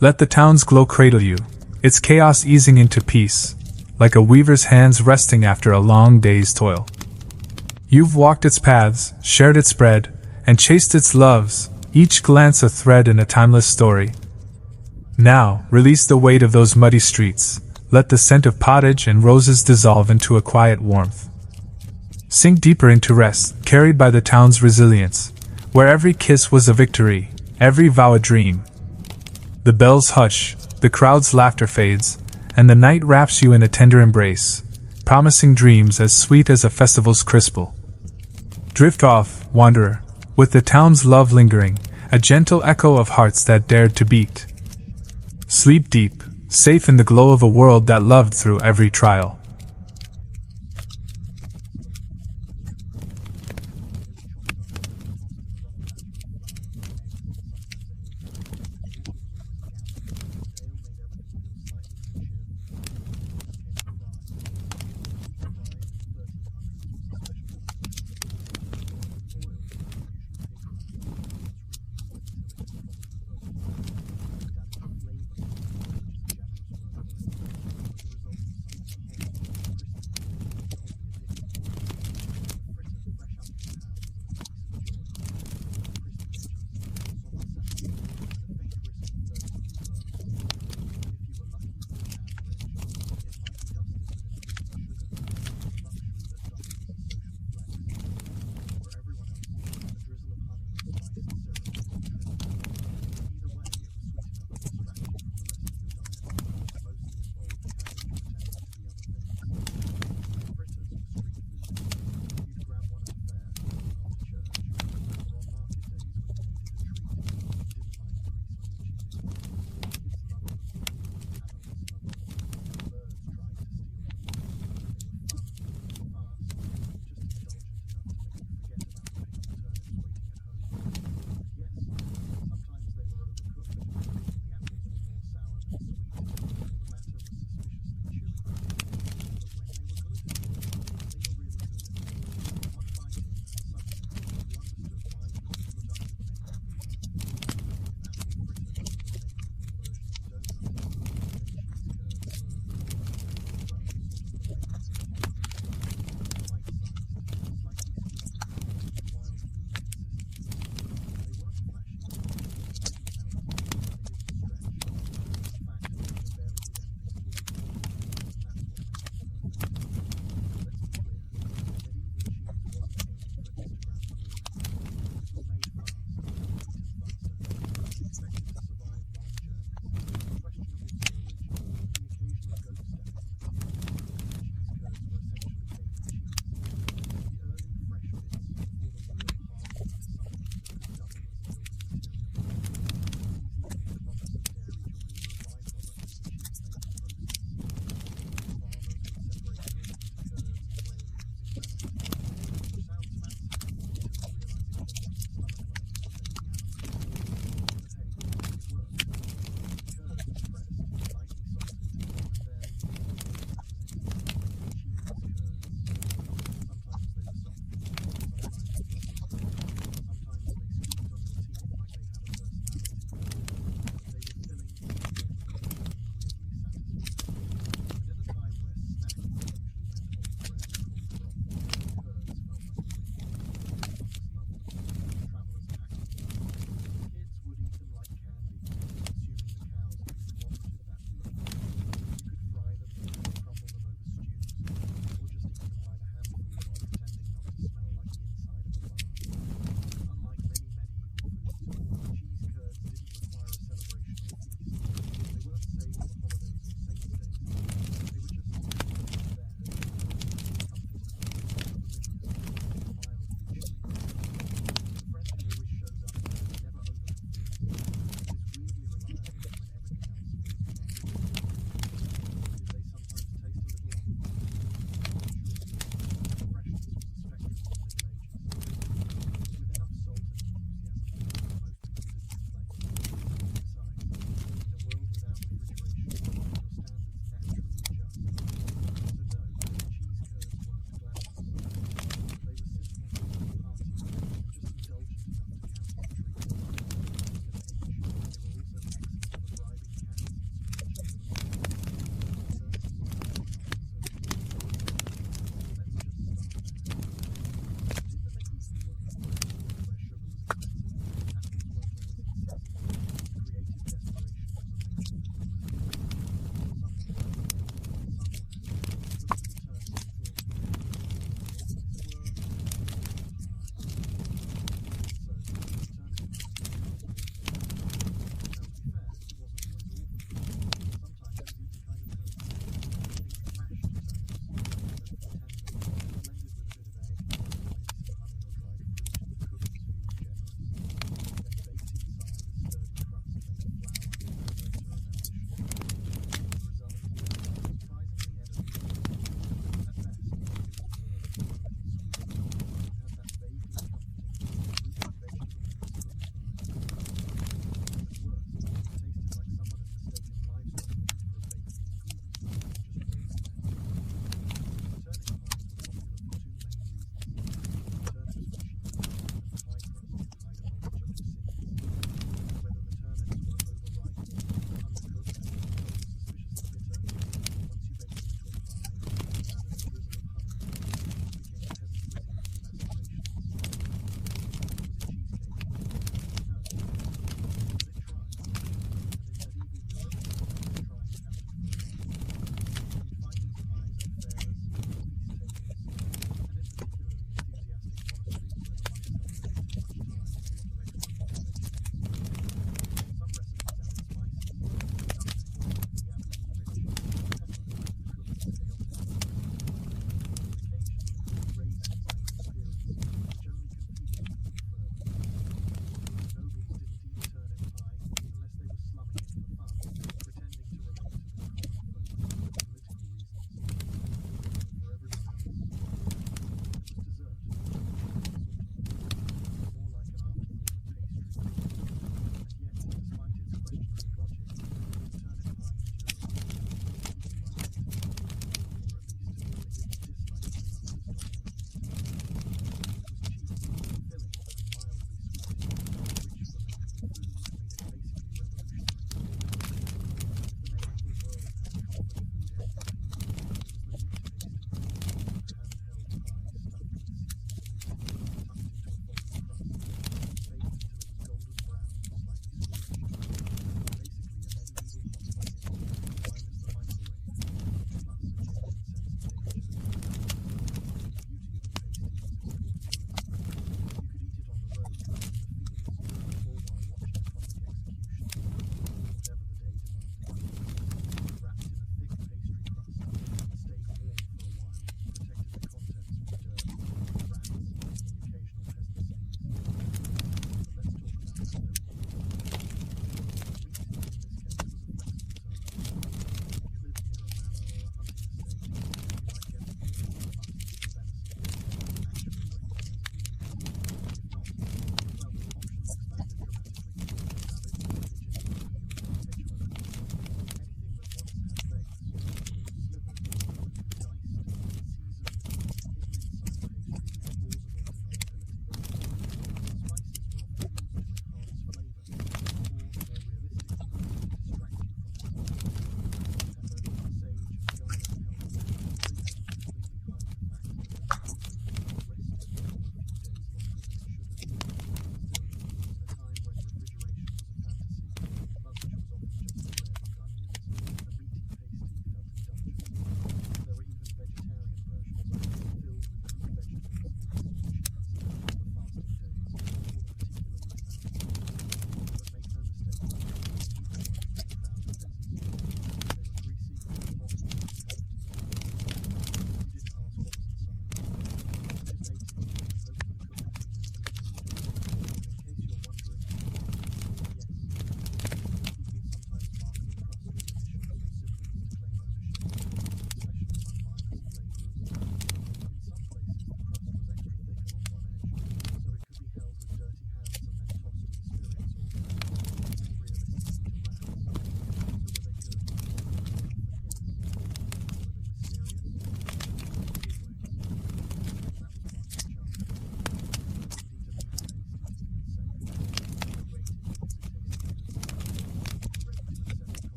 Let the town's glow cradle you, its chaos easing into peace, like a weaver's hands resting after a long day's toil. You've walked its paths, shared its bread, and chased its loves, each glance a thread in a timeless story. Now, release the weight of those muddy streets, let the scent of pottage and roses dissolve into a quiet warmth. Sink deeper into rest, carried by the town's resilience, where every kiss was a victory, every vow a dream. The bells hush, the crowd's laughter fades, and the night wraps you in a tender embrace, promising dreams as sweet as a festival's crispel. Drift off, wanderer, with the town's love lingering, a gentle echo of hearts that dared to beat. Sleep deep, safe in the glow of a world that loved through every trial.